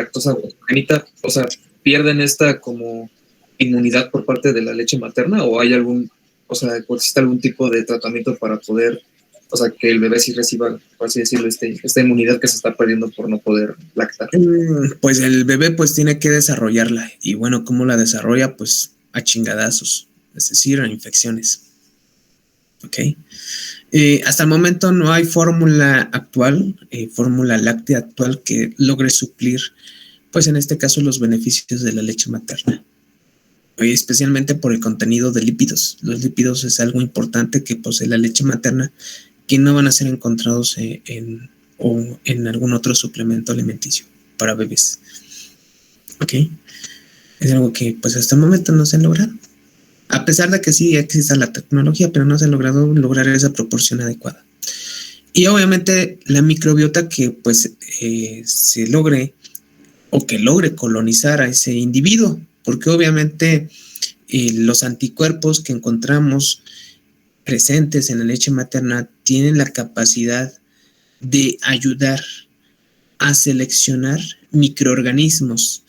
lactosa congénita, o sea, pierden esta como inmunidad por parte de la leche materna, o hay algún, o sea, existe algún tipo de tratamiento para poder, o sea, que el bebé sí reciba, por así decirlo, esta inmunidad que se está perdiendo por no poder lactar? Pues el bebé pues tiene que desarrollarla, y bueno, ¿cómo la desarrolla? Pues a chingadazos, es decir, a infecciones. ¿Ok? Hasta el momento no hay fórmula actual, fórmula láctea actual que logre suplir, pues en este caso, los beneficios de la leche materna, especialmente por el contenido de lípidos. Los lípidos es algo importante que posee la leche materna, que no van a ser encontrados en algún otro suplemento alimenticio para bebés. ¿Ok? Es algo que pues hasta el momento no se ha logrado. A pesar de que sí exista la tecnología, pero no se ha logrado lograr esa proporción adecuada. Y obviamente la microbiota que pues se logre o que logre colonizar a ese individuo, porque obviamente los anticuerpos que encontramos presentes en la leche materna tienen la capacidad de ayudar a seleccionar microorganismos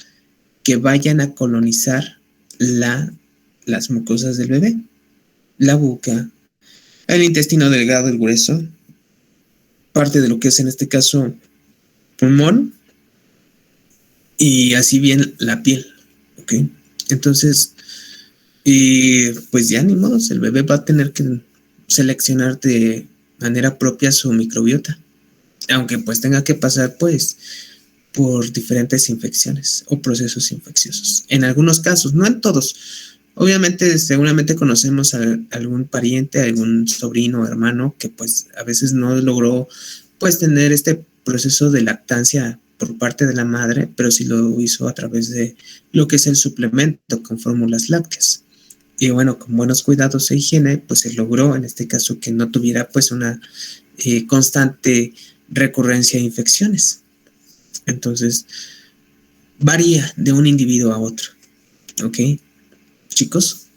que vayan a colonizar las mucosas del bebé, la boca, el intestino delgado, el grueso, parte de lo que es en este caso pulmón y así bien la piel, ¿ok? Entonces, pues ya ni modo, el bebé va a tener que seleccionar de manera propia su microbiota, aunque pues tenga que pasar pues por diferentes infecciones o procesos infecciosos. En algunos casos, no en todos. Obviamente, seguramente conocemos a algún pariente, algún sobrino o hermano que pues a veces no logró pues tener este proceso de lactancia por parte de la madre, pero sí lo hizo a través de lo que es el suplemento con fórmulas lácteas. Y bueno, con buenos cuidados e higiene, pues se logró en este caso que no tuviera pues una constante recurrencia de infecciones. Entonces, varía de un individuo a otro. ¿Ok? Chicos.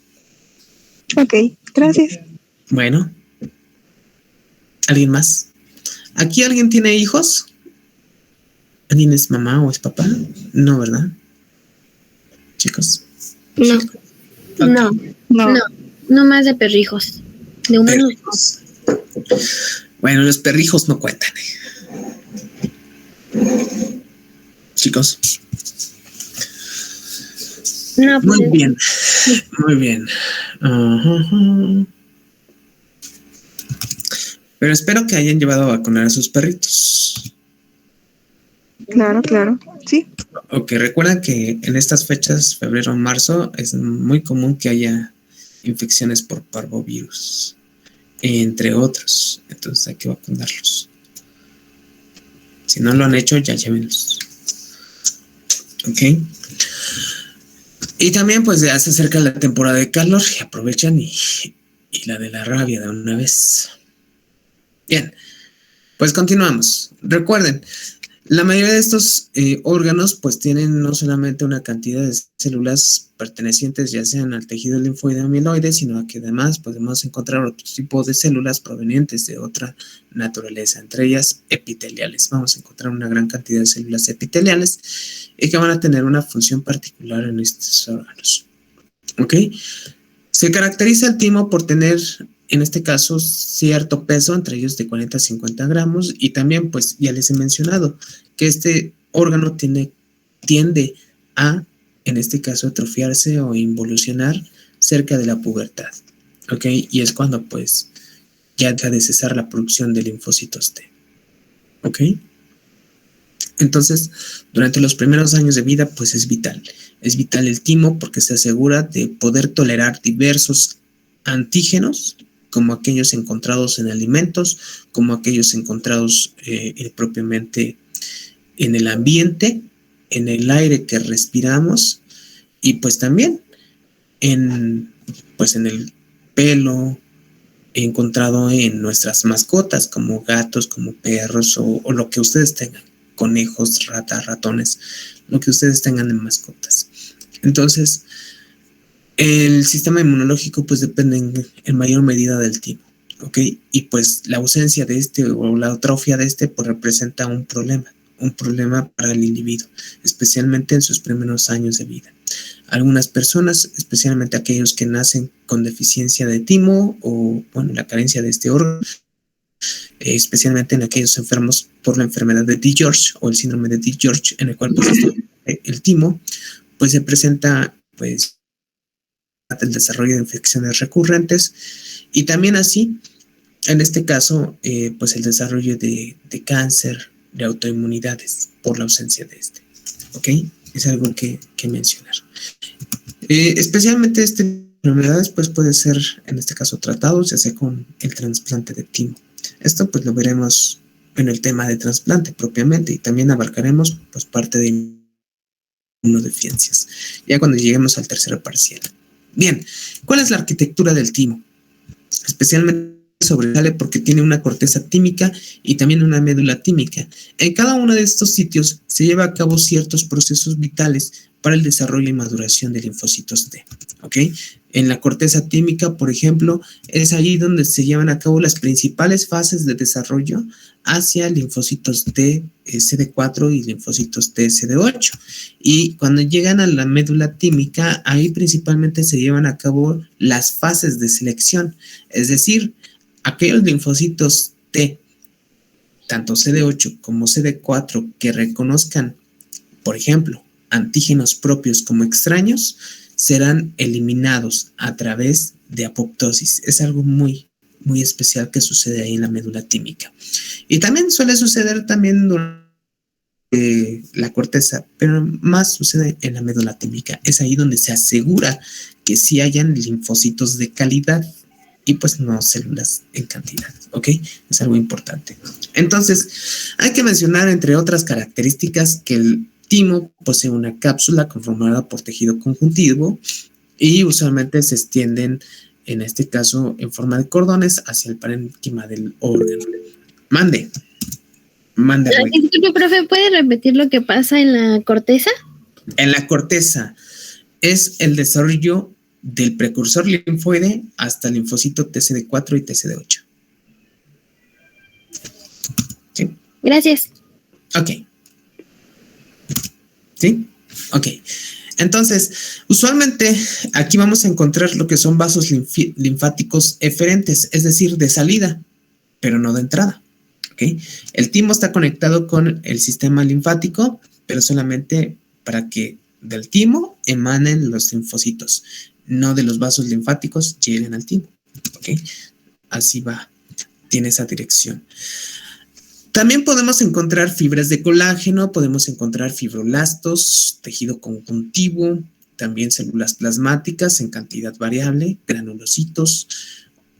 Ok, gracias. Bueno. ¿Alguien más? ¿Aquí alguien tiene hijos? ¿Alguien es mamá o es papá? No, ¿verdad? Chicos. No. Okay. No más de perrijos. De humanos. Perrijos. Bueno, los perrijos no cuentan. Chicos. No, pues muy bien. Muy bien. Pero espero que hayan llevado a vacunar a sus perritos. Claro, sí. Ok, recuerden que en estas fechas, febrero, marzo, es muy común que haya infecciones por parvovirus, entre otros. Entonces hay que vacunarlos. Si no lo han hecho, ya llévenlos. Ok. Y también pues ya se acerca la temporada de calor y aprovechan y la de la rabia de una vez. Bien, pues continuamos. Recuerden, la mayoría de estos órganos pues tienen no solamente una cantidad de células pertenecientes ya sean al tejido linfoide o amiloide, sino que además podemos encontrar otro tipo de células provenientes de otra naturaleza, entre ellas epiteliales. Vamos a encontrar una gran cantidad de células epiteliales y que van a tener una función particular en estos órganos. ¿Ok? Se caracteriza el timo por tener, en este caso, cierto peso, entre ellos de 40 a 50 gramos, y también, pues, ya les he mencionado que este órgano tiende a, en este caso, atrofiarse o involucionar cerca de la pubertad, ¿ok? Y es cuando, pues, ya deja de cesar la producción de linfocitos T, ¿ok? Entonces, durante los primeros años de vida, pues es vital el timo porque se asegura de poder tolerar diversos antígenos, como aquellos encontrados en alimentos, como aquellos encontrados propiamente en el ambiente, en el aire que respiramos y pues también en el pelo encontrado en nuestras mascotas, como gatos, como perros o lo que ustedes tengan, conejos, ratas, ratones, lo que ustedes tengan en mascotas. Entonces, el sistema inmunológico pues depende en mayor medida del timo, ¿ok? Y pues la ausencia de este o la atrofia de este pues representa un problema un problema para el individuo, especialmente en sus primeros años de vida. Algunas personas, especialmente aquellos que nacen con deficiencia de timo o, bueno, la carencia de este órgano, especialmente en aquellos enfermos por la enfermedad de DiGeorge o el síndrome de DiGeorge, en el cual pues, el timo, pues se presenta pues el desarrollo de infecciones recurrentes y también así, en este caso, pues el desarrollo de cáncer, de autoinmunidades por la ausencia de este. ¿Ok? Es algo que mencionar. Especialmente estas enfermedades pues puede ser, en este caso, tratados ya sea con el trasplante de timo. Esto pues lo veremos en el tema de trasplante propiamente y también abarcaremos pues parte de inmunodeficiencias, ya cuando lleguemos al tercero parcial. Bien, ¿cuál es la arquitectura del timo? Especialmente sobresale porque tiene una corteza tímica y también una médula tímica. En cada uno de estos sitios se lleva a cabo ciertos procesos vitales para el desarrollo y maduración de linfocitos T. ¿Ok? En la corteza tímica, por ejemplo, es ahí donde se llevan a cabo las principales fases de desarrollo hacia linfocitos T, CD4 y linfocitos T, CD8. Y cuando llegan a la médula tímica, ahí principalmente se llevan a cabo las fases de selección, es decir, aquellos linfocitos T, tanto CD8 como CD4, que reconozcan, por ejemplo, antígenos propios como extraños, serán eliminados a través de apoptosis. Es algo muy, muy especial que sucede ahí en la médula tímica. Y también suele suceder también durante la corteza, pero más sucede en la médula tímica. Es ahí donde se asegura que sí hayan linfocitos de calidad y pues no células en cantidad, ¿ok? Es algo importante. Entonces, hay que mencionar, entre otras características, que el timo posee una cápsula conformada por tejido conjuntivo y usualmente se extienden, en este caso, en forma de cordones hacia el parénquima del órgano. Mande. Disculpe, profe, ¿puede repetir lo que pasa en la corteza? En la corteza es el desarrollo del precursor linfoide hasta el linfocito TCD4 y TCD8. ¿Sí? Gracias. Ok. ¿Sí? Ok. Entonces, usualmente aquí vamos a encontrar lo que son vasos linfáticos eferentes, es decir, de salida, pero no de entrada. ¿Ok? El timo está conectado con el sistema linfático, pero solamente para que del timo emanen los linfocitos, no de los vasos linfáticos lleguen al timo. ¿Ok? Así va, tiene esa dirección. También podemos encontrar fibras de colágeno, podemos encontrar fibroblastos, tejido conjuntivo, también células plasmáticas en cantidad variable, granulocitos,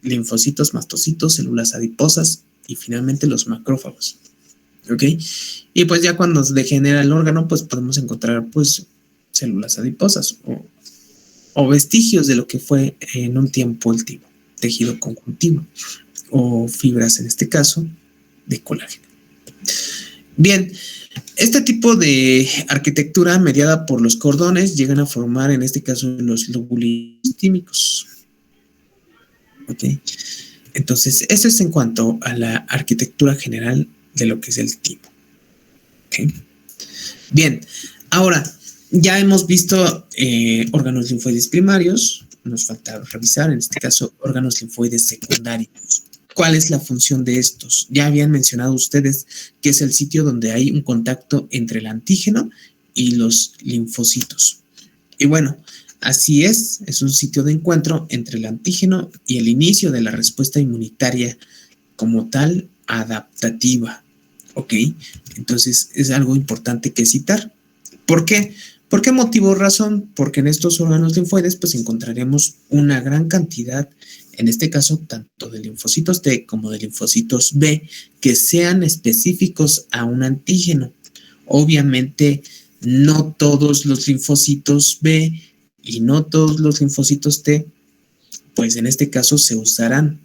linfocitos, mastocitos, células adiposas y finalmente los macrófagos. ¿Ok? Y pues ya cuando se degenera el órgano, pues podemos encontrar pues células adiposas o vestigios de lo que fue en un tiempo el timo, tejido conjuntivo o fibras en este caso de colágeno. Bien, este tipo de arquitectura mediada por los cordones llegan a formar en este caso los lóbulos tímicos. ¿Ok? Entonces, eso es en cuanto a la arquitectura general de lo que es el timo. ¿Ok? Bien, ahora ya hemos visto órganos linfoides primarios, nos falta revisar en este caso órganos linfoides secundarios. ¿Cuál es la función de estos? Ya habían mencionado ustedes que es el sitio donde hay un contacto entre el antígeno y los linfocitos. Y bueno, así es un sitio de encuentro entre el antígeno y el inicio de la respuesta inmunitaria como tal adaptativa. ¿Ok? Entonces es algo importante que citar. ¿Por qué? ¿Por qué motivo o razón? Porque en estos órganos linfoides pues encontraremos una gran cantidad, en este caso tanto de linfocitos T como de linfocitos B, que sean específicos a un antígeno. Obviamente no todos los linfocitos B y no todos los linfocitos T, pues en este caso se usarán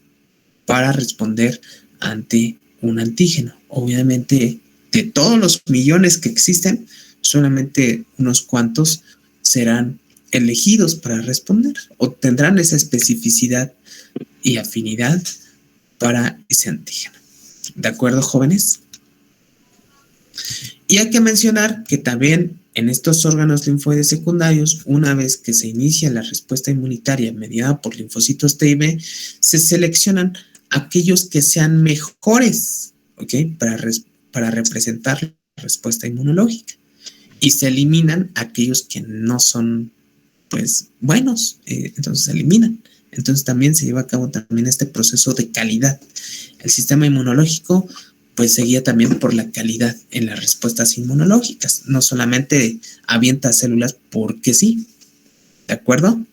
para responder ante un antígeno. Obviamente de todos los millones que existen, solamente unos cuantos serán elegidos para responder o tendrán esa especificidad y afinidad para ese antígeno. ¿De acuerdo, jóvenes? Y hay que mencionar que también en estos órganos linfoides secundarios, una vez que se inicia la respuesta inmunitaria mediada por linfocitos T y B, se seleccionan aquellos que sean mejores, ¿ok? Para representar la respuesta inmunológica. Y se eliminan aquellos que no son, pues, buenos. Entonces se eliminan. Entonces también se lleva a cabo también este proceso de calidad. El sistema inmunológico pues se guía también por la calidad en las respuestas inmunológicas. No solamente avienta células porque sí. ¿De acuerdo?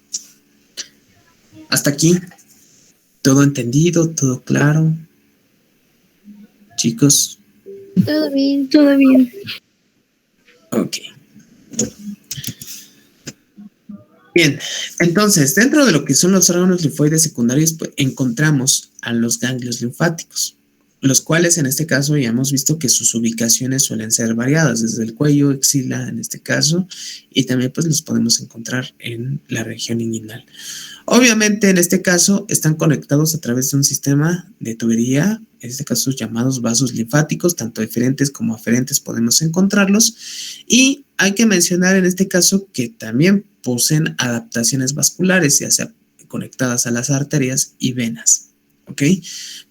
Hasta aquí. ¿Todo entendido? ¿Todo claro? Chicos. Todo bien, todo bien. Ok. Bien, entonces, dentro de lo que son los órganos linfoides secundarios, pues, encontramos a los ganglios linfáticos, los cuales en este caso ya hemos visto que sus ubicaciones suelen ser variadas, desde el cuello, axila en este caso, y también pues los podemos encontrar en la región inguinal. Obviamente en este caso están conectados a través de un sistema de tubería, en este caso llamados vasos linfáticos, tanto eferentes como aferentes podemos encontrarlos, y hay que mencionar en este caso que también poseen adaptaciones vasculares, ya sea conectadas a las arterias y venas. ¿Ok?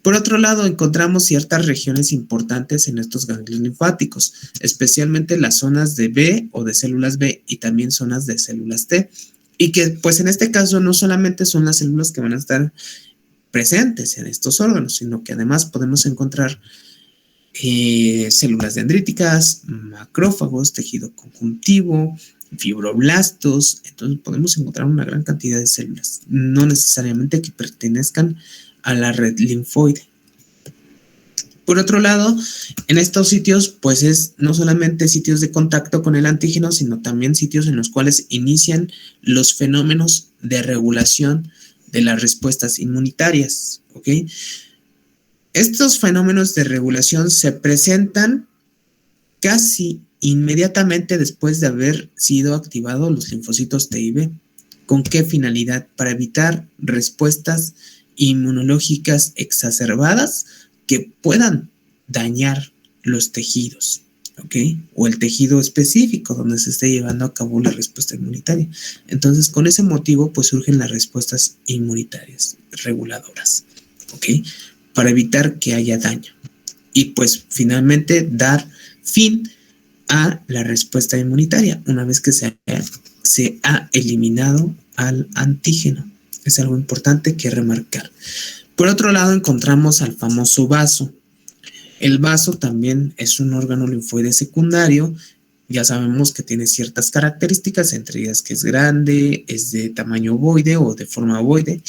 Por otro lado, encontramos ciertas regiones importantes en estos ganglios linfáticos, especialmente las zonas de B o de células B y también zonas de células T, y que pues en este caso no solamente son las células que van a estar presentes en estos órganos, sino que además podemos encontrar células dendríticas, macrófagos, tejido conjuntivo, fibroblastos. Entonces podemos encontrar una gran cantidad de células, no necesariamente que pertenezcan a la red linfoide. Por otro lado, en estos sitios, pues es no solamente sitios de contacto con el antígeno, sino también sitios en los cuales inician los fenómenos de regulación de las respuestas inmunitarias, ¿ok? Estos fenómenos de regulación se presentan casi inmediatamente después de haber sido activados los linfocitos T y B. ¿Con qué finalidad? Para evitar respuestas inmunológicas exacerbadas que puedan dañar los tejidos, ¿ok? O el tejido específico donde se esté llevando a cabo la respuesta inmunitaria. Entonces, con ese motivo, pues surgen las respuestas inmunitarias reguladoras, ¿ok? Para evitar que haya daño. Y pues finalmente dar fin a la respuesta inmunitaria una vez que se ha eliminado al antígeno. Es algo importante que remarcar. Por otro lado, encontramos al famoso vaso. El vaso también es un órgano linfoide secundario. Ya sabemos que tiene ciertas características, entre ellas que es grande, es de tamaño ovoide o de forma ovoide.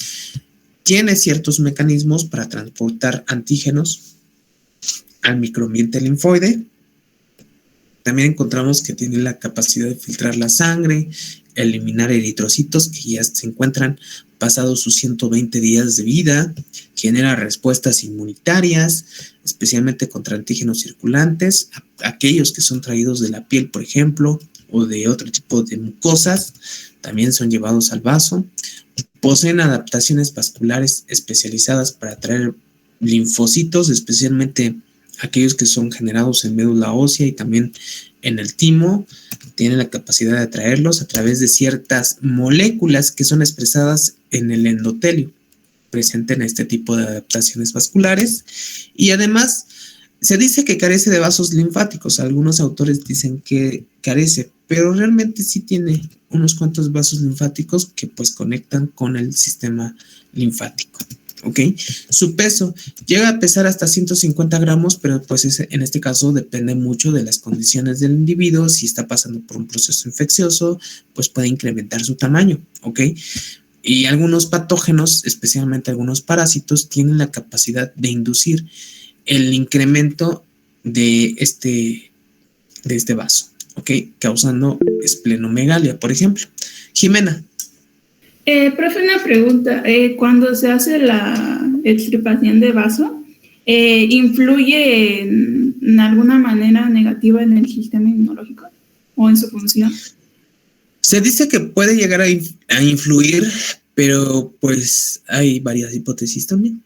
Tiene ciertos mecanismos para transportar antígenos al microambiente linfoide. También encontramos que tiene la capacidad de filtrar la sangre, eliminar eritrocitos que ya se encuentran pasados sus 120 días de vida, genera respuestas inmunitarias, especialmente contra antígenos circulantes, aquellos que son traídos de la piel, por ejemplo, o de otro tipo de mucosas, también son llevados al vaso. Poseen adaptaciones vasculares especializadas para atraer linfocitos, especialmente aquellos que son generados en médula ósea y también en el timo. Tienen la capacidad de atraerlos a través de ciertas moléculas que son expresadas en el endotelio, presente en este tipo de adaptaciones vasculares. Y además se dice que carece de vasos linfáticos. Algunos autores dicen que carece, pero realmente sí tiene unos cuantos vasos linfáticos que pues conectan con el sistema linfático. ¿Ok? Su peso llega a pesar hasta 150 gramos, pero pues en este caso depende mucho de las condiciones del individuo. Si está pasando por un proceso infeccioso, pues puede incrementar su tamaño. ¿Ok? Y algunos patógenos, especialmente algunos parásitos, tienen la capacidad de inducir el incremento de este vaso, ¿ok? Causando esplenomegalia, por ejemplo. Jimena. Profe, una pregunta. Cuando se hace la extirpación de vaso, ¿influye en alguna manera negativa en el sistema inmunológico o en su función? Se dice que puede llegar a influir, pero pues hay varias hipótesis también.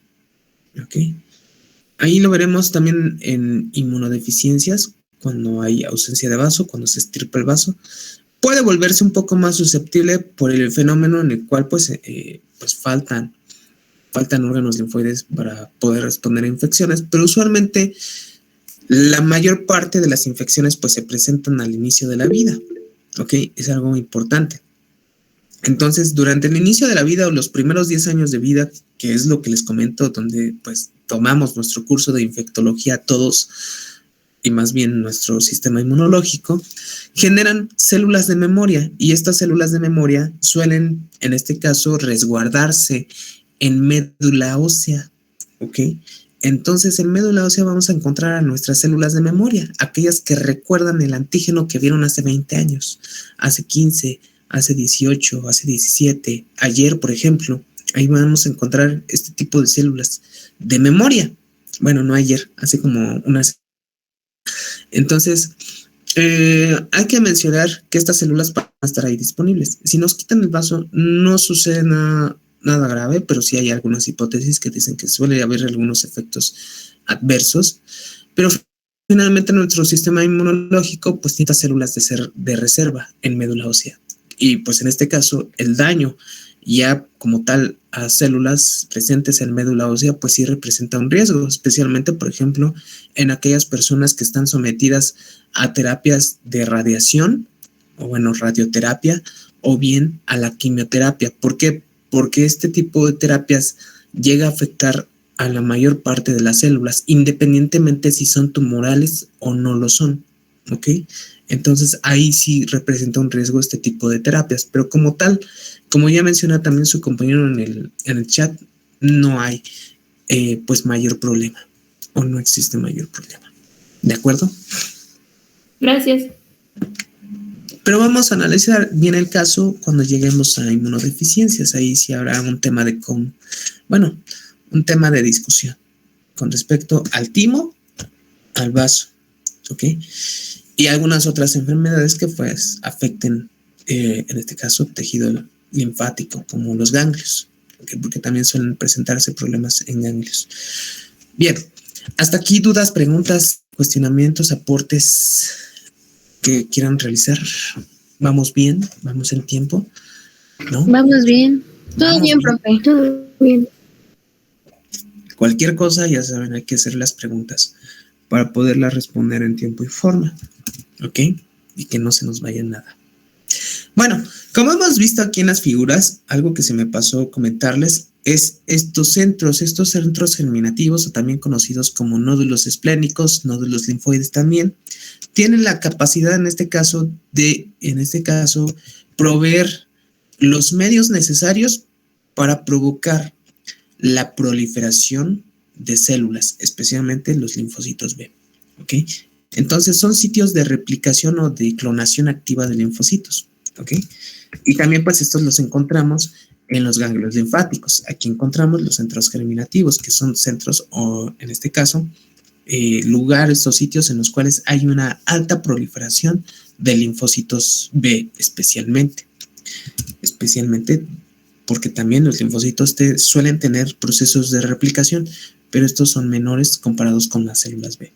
¿Ok? Ahí lo veremos también en inmunodeficiencias, cuando hay ausencia de vaso, cuando se estirpa el vaso. Puede volverse un poco más susceptible por el fenómeno en el cual pues faltan órganos linfoides para poder responder a infecciones, pero usualmente la mayor parte de las infecciones pues se presentan al inicio de la vida, ¿ok? Es algo importante. Entonces, durante el inicio de la vida o los primeros 10 años de vida, que es lo que les comento, donde pues tomamos nuestro curso de infectología todos, y más bien nuestro sistema inmunológico, generan células de memoria, y estas células de memoria suelen, en este caso, resguardarse en médula ósea, ¿ok? Entonces, en médula ósea vamos a encontrar a nuestras células de memoria, aquellas que recuerdan el antígeno que vieron hace 20 años, hace 15, hace 18, hace 17, ayer, por ejemplo. Ahí vamos a encontrar este tipo de células de memoria. Bueno, no ayer, hace como unas. Entonces, hay que mencionar que estas células van a estar ahí disponibles. Si nos quitan el vaso, no sucede nada grave, pero sí hay algunas hipótesis que dicen que suele haber algunos efectos adversos, pero finalmente nuestro sistema inmunológico pues tiene células de reserva en médula ósea, y pues en este caso el daño ya como tal a células presentes en médula ósea pues sí representa un riesgo, especialmente por ejemplo en aquellas personas que están sometidas a terapias de radiación, o bueno, radioterapia, o bien a la quimioterapia. ¿Por qué? Porque este tipo de terapias llega a afectar a la mayor parte de las células, independientemente si son tumorales o no lo son, ¿ok? Entonces ahí sí representa un riesgo este tipo de terapias, pero como tal, como ya menciona también su compañero en el chat, no hay pues mayor problema, o no existe mayor problema. ¿De acuerdo? Gracias. Pero vamos a analizar bien el caso cuando lleguemos a inmunodeficiencias. Ahí sí habrá un tema un tema de discusión con respecto al timo, al vaso, ¿ok? Y algunas otras enfermedades que pues afecten, en este caso, tejido linfático, como los ganglios, ¿okay? Porque también suelen presentarse problemas en ganglios. Bien, hasta aquí dudas, preguntas, cuestionamientos, aportes que quieran realizar. ¿Vamos bien? ¿Vamos en tiempo? ¿No? Vamos bien. Todo bien, profe. Todo bien. Cualquier cosa, ya saben, hay que hacer las preguntas para poderlas responder en tiempo y forma, ¿ok? Y que no se nos vaya nada. Bueno, como hemos visto aquí en las figuras, algo que se me pasó comentarles es estos centros germinativos, o también conocidos como nódulos esplénicos, nódulos linfoides también, tienen la capacidad en este caso proveer los medios necesarios para provocar la proliferación de células, especialmente los linfocitos B, ¿ok? Entonces son sitios de replicación o de clonación activa de linfocitos, ¿ok? Y también pues estos los encontramos en los ganglios linfáticos. Aquí encontramos los centros germinativos, que son centros, o en este caso, lugares o sitios en los cuales hay una alta proliferación de linfocitos B, especialmente porque también los linfocitos T suelen tener procesos de replicación, pero estos son menores comparados con las células B.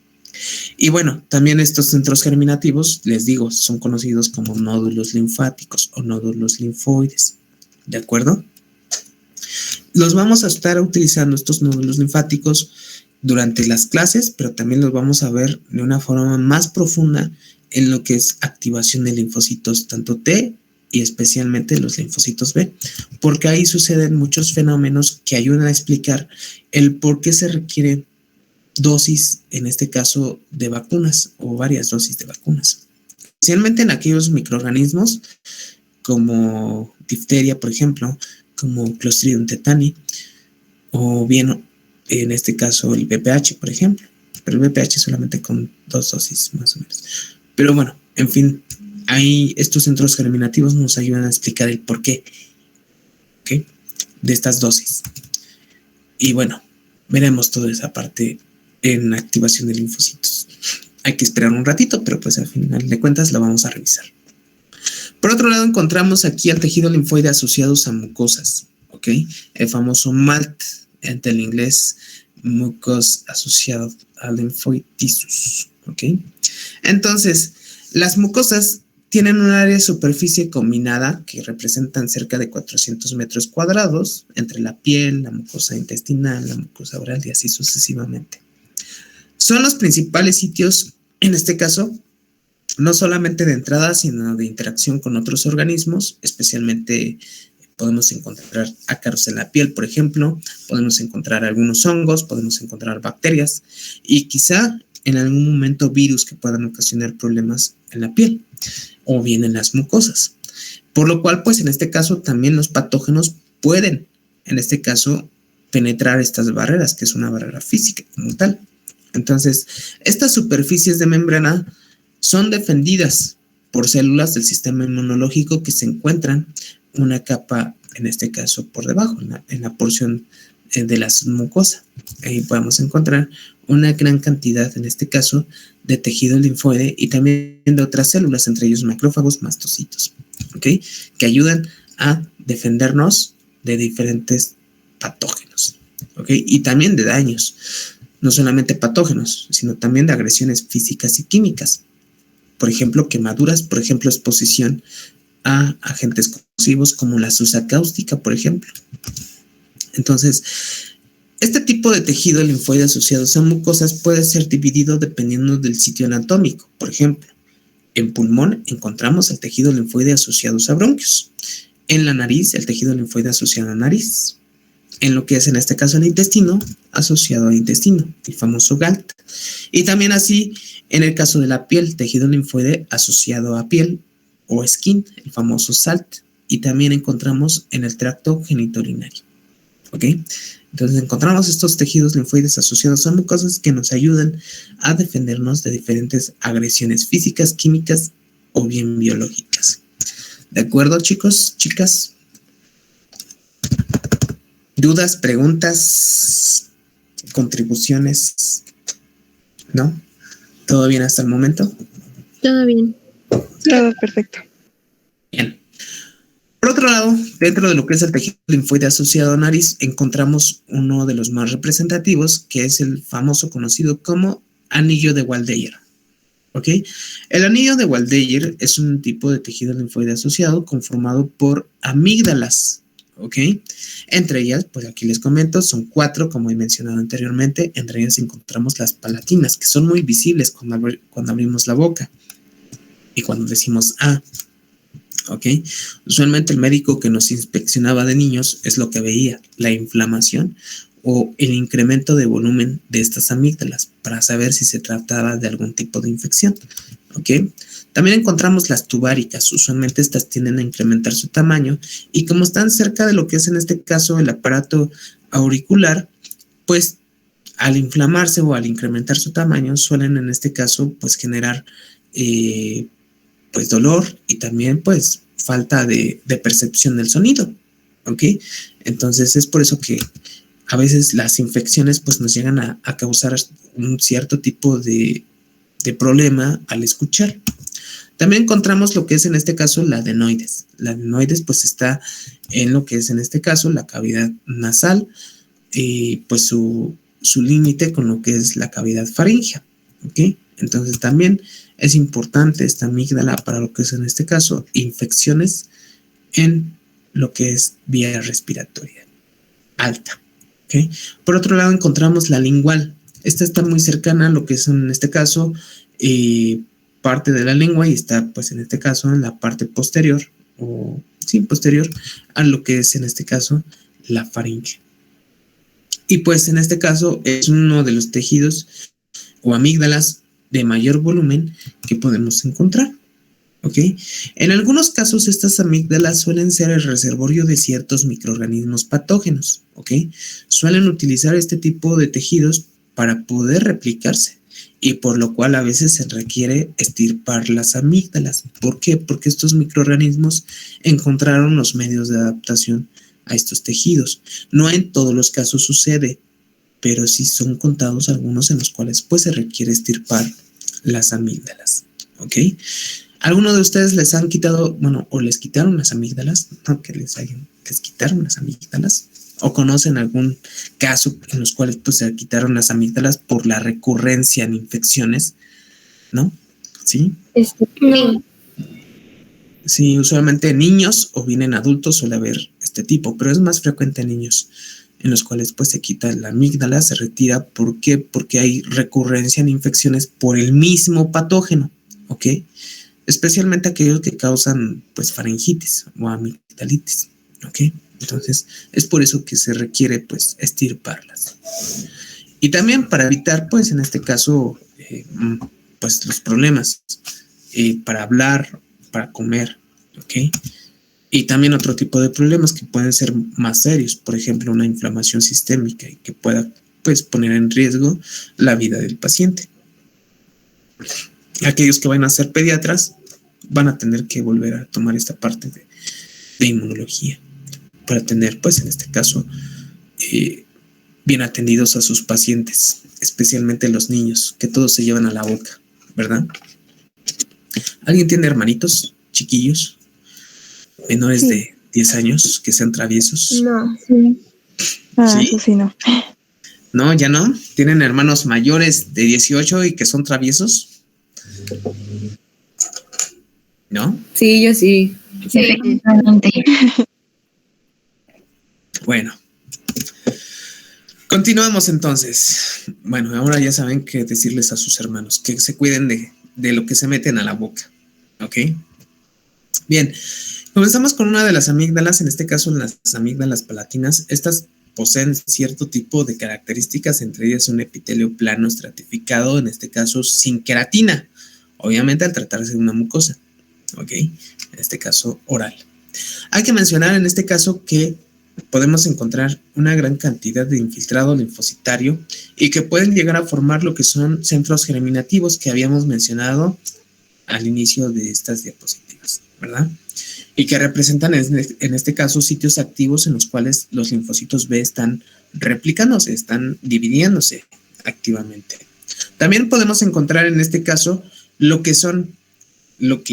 Y bueno, también estos centros germinativos, les digo, son conocidos como nódulos linfáticos o nódulos linfoides, ¿de acuerdo? Los vamos a estar utilizando estos nódulos linfáticos durante las clases, pero también los vamos a ver de una forma más profunda en lo que es activación de linfocitos tanto T y especialmente los linfocitos B, porque ahí suceden muchos fenómenos que ayudan a explicar el por qué se requiere dosis, en este caso, de vacunas o varias dosis de vacunas, especialmente en aquellos microorganismos como difteria, por ejemplo, como Clostridium tetani, o bien, en este caso, el VPH, por ejemplo, pero el VPH solamente con 2 dosis, más o menos. Pero bueno, en fin, ahí estos centros germinativos nos ayudan a explicar el porqué, ¿ok?, de estas dosis. Y bueno, veremos toda esa parte en activación de linfocitos. Hay que esperar un ratito, pero pues al final de cuentas la vamos a revisar. Por otro lado, encontramos aquí al tejido linfoide asociados a mucosas, ¿ok? El famoso MALT, en el inglés, mucous associated lymphoid tissues, ¿ok? Entonces, las mucosas tienen un área de superficie combinada que representan cerca de 400 metros cuadrados entre la piel, la mucosa intestinal, la mucosa oral y así sucesivamente. Son los principales sitios, en este caso, no solamente de entrada, sino de interacción con otros organismos, especialmente podemos encontrar ácaros en la piel, por ejemplo, podemos encontrar algunos hongos, podemos encontrar bacterias y quizá en algún momento virus que puedan ocasionar problemas en la piel o bien en las mucosas. Por lo cual, pues en este caso también los patógenos pueden, en este caso, penetrar estas barreras, que es una barrera física como tal. Entonces, estas superficies de membrana son defendidas por células del sistema inmunológico que se encuentran una capa, en este caso, por debajo, en la porción de la mucosa. Ahí podemos encontrar una gran cantidad, en este caso, de tejido linfoide y también de otras células, entre ellos macrófagos, mastocitos, ¿ok? Que ayudan a defendernos de diferentes patógenos, ¿ok? Y también de daños, no solamente patógenos, sino también de agresiones físicas y químicas. Por ejemplo, quemaduras, por ejemplo, exposición a agentes corrosivos como la susa cáustica, por ejemplo. Entonces, este tipo de tejido linfoide asociados a mucosas puede ser dividido dependiendo del sitio anatómico. Por ejemplo, en pulmón encontramos el tejido linfoide asociado a bronquios. En la nariz, el tejido linfoide asociado a nariz. En lo que es en este caso el intestino, asociado a intestino, el famoso GALT. Y también así, en el caso de la piel, tejido linfoide asociado a piel o skin, el famoso SALT. Y también encontramos en el tracto genitourinario. ¿Ok? Entonces encontramos estos tejidos linfoides asociados a mucosas que nos ayudan a defendernos de diferentes agresiones físicas, químicas o bien biológicas. ¿De acuerdo, chicos, chicas? ¿Dudas, preguntas, contribuciones? ¿No? ¿Todo bien hasta el momento? Todo bien. Todo perfecto. Bien. Por otro lado, dentro de lo que es el tejido linfoide asociado a nariz, encontramos uno de los más representativos, que es el famoso conocido como anillo de Waldeyer. ¿Ok? El anillo de Waldeyer es un tipo de tejido linfoide asociado conformado por amígdalas. ¿Ok? Entre ellas, pues aquí les comento, son 4, como he mencionado anteriormente. Entre ellas encontramos las palatinas, que son muy visibles cuando abrimos la boca y cuando decimos ah. ¿Ok? Usualmente el médico que nos inspeccionaba de niños es lo que veía, la inflamación o el incremento de volumen de estas amígdalas para saber si se trataba de algún tipo de infección. ¿Ok? También encontramos las tubáricas, usualmente estas tienden a incrementar su tamaño y como están cerca de lo que es en este caso el aparato auricular, pues al inflamarse o al incrementar su tamaño suelen en este caso pues generar pues dolor y también pues falta de percepción del sonido, ¿ok? Entonces es por eso que a veces las infecciones pues nos llegan a causar un cierto tipo de problema al escuchar. También encontramos lo que es en este caso la adenoides. La adenoides pues está en lo que es en este caso la cavidad nasal y pues su límite con lo que es la cavidad faríngea, ¿ok? Entonces también es importante esta amígdala para lo que es en este caso infecciones en lo que es vía respiratoria alta. ¿Okay? Por otro lado encontramos la lingual. Esta está muy cercana a lo que es en este caso parte de la lengua y está pues en este caso en la parte posterior o sí, posterior a lo que es en este caso la faringe. Y pues en este caso es uno de los tejidos o amígdalas de mayor volumen que podemos encontrar, ¿ok? En algunos casos estas amígdalas suelen ser el reservorio de ciertos microorganismos patógenos, ¿ok? Suelen utilizar este tipo de tejidos para poder replicarse y por lo cual a veces se requiere extirpar las amígdalas. ¿Por qué? Porque estos microorganismos encontraron los medios de adaptación a estos tejidos. No en todos los casos sucede, pero sí son contados algunos en los cuales pues se requiere extirpar las amígdalas, ¿ok? ¿Alguno de ustedes les han quitado, bueno, o les quitaron las amígdalas? No, que les quitaron las amígdalas. ¿O conocen algún caso en los cuales pues se quitaron las amígdalas por la recurrencia en infecciones ¿no? ¿Sí? No. Sí, usualmente en niños o bien en adultos suele haber este tipo, pero es más frecuente en niños, en los cuales pues se quita la amígdala, se retira. ¿Por qué? Porque hay recurrencia en infecciones por el mismo patógeno, ¿ok? Especialmente aquellos que causan pues faringitis o amigdalitis, ¿ok? Entonces es por eso que se requiere pues extirparlas. Y también para evitar pues en este caso pues los problemas para hablar, para comer, ¿ok? Y también otro tipo de problemas que pueden ser más serios, por ejemplo, una inflamación sistémica y que pueda pues poner en riesgo la vida del paciente. Aquellos que van a ser pediatras van a tener que volver a tomar esta parte de inmunología para tener pues en este caso bien atendidos a sus pacientes, especialmente los niños, que todos se llevan a la boca, ¿verdad? ¿Alguien tiene hermanitos chiquillos, menores Sí. de 10 años, que sean traviesos? No. Sí. Ah, ¿Sí? eso sí, no. ¿No? ¿Ya no? ¿Tienen hermanos mayores de 18 y que son traviesos? ¿No? Sí, yo sí. Sí, efectivamente. Bueno. Continuamos entonces. Bueno, ahora ya saben qué decirles a sus hermanos, que se cuiden de lo que se meten a la boca. ¿Ok? Bien, comenzamos con una de las amígdalas, en este caso las amígdalas palatinas. Estas poseen cierto tipo de características, entre ellas un epitelio plano estratificado, en este caso sin queratina, obviamente al tratarse de una mucosa, ¿ok? En este caso oral. Hay que mencionar en este caso que podemos encontrar una gran cantidad de infiltrado linfocitario y que pueden llegar a formar lo que son centros germinativos que habíamos mencionado al inicio de estas diapositivas, ¿verdad? Y que representan en este caso sitios activos en los cuales los linfocitos B están replicándose, están dividiéndose activamente. También podemos encontrar en este caso lo que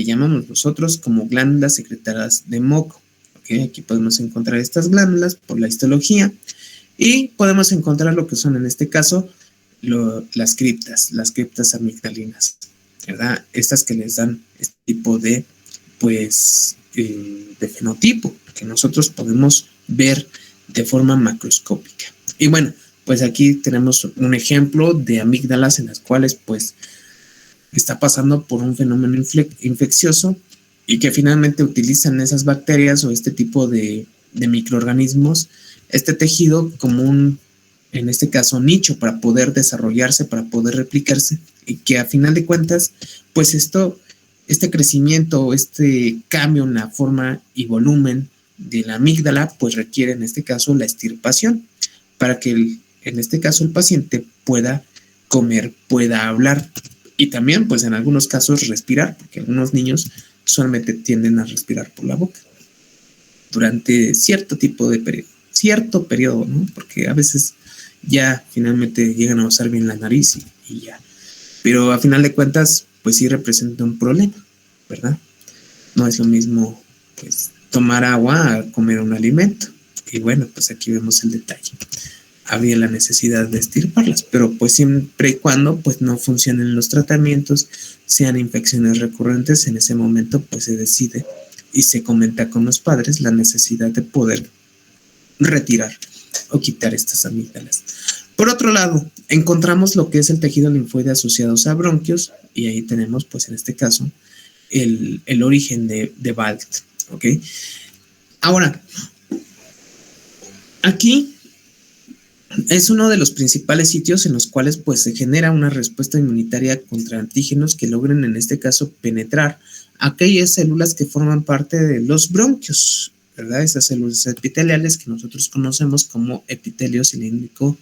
llamamos nosotros como glándulas secretadoras de moco. ¿Okay? Aquí podemos encontrar estas glándulas por la histología y podemos encontrar lo que son en este caso las criptas amigdalinas, ¿verdad? Estas que les dan este tipo de pues de fenotipo que nosotros podemos ver de forma macroscópica. Y bueno, pues aquí tenemos un ejemplo de amígdalas en las cuales pues está pasando por un fenómeno infeccioso y que finalmente utilizan esas bacterias o este tipo de microorganismos, este tejido como en este caso, nicho para poder desarrollarse, para poder replicarse y que a final de cuentas, pues este crecimiento, este cambio en la forma y volumen de la amígdala, pues requiere en este caso la extirpación para que en este caso el paciente pueda comer, pueda hablar y también pues en algunos casos respirar, porque algunos niños solamente tienden a respirar por la boca durante cierto periodo, ¿no? Porque a veces ya finalmente llegan a usar bien la nariz y ya. Pero a final de cuentas, pues sí representa un problema, ¿verdad? No es lo mismo, pues, tomar agua a comer un alimento. Y bueno, pues aquí vemos el detalle. Habría la necesidad de extirparlas, pero pues siempre y cuando pues no funcionen los tratamientos, sean infecciones recurrentes, en ese momento pues se decide y se comenta con los padres la necesidad de poder retirar o quitar estas amígdalas. Por otro lado, encontramos lo que es el tejido linfoide asociados a bronquios y ahí tenemos pues en este caso el origen de Wald, ¿ok? Ahora, aquí es uno de los principales sitios en los cuales pues se genera una respuesta inmunitaria contra antígenos que logren en este caso penetrar aquellas células que forman parte de los bronquios, ¿verdad? Esas células epiteliales que nosotros conocemos como epitelio cilíndrico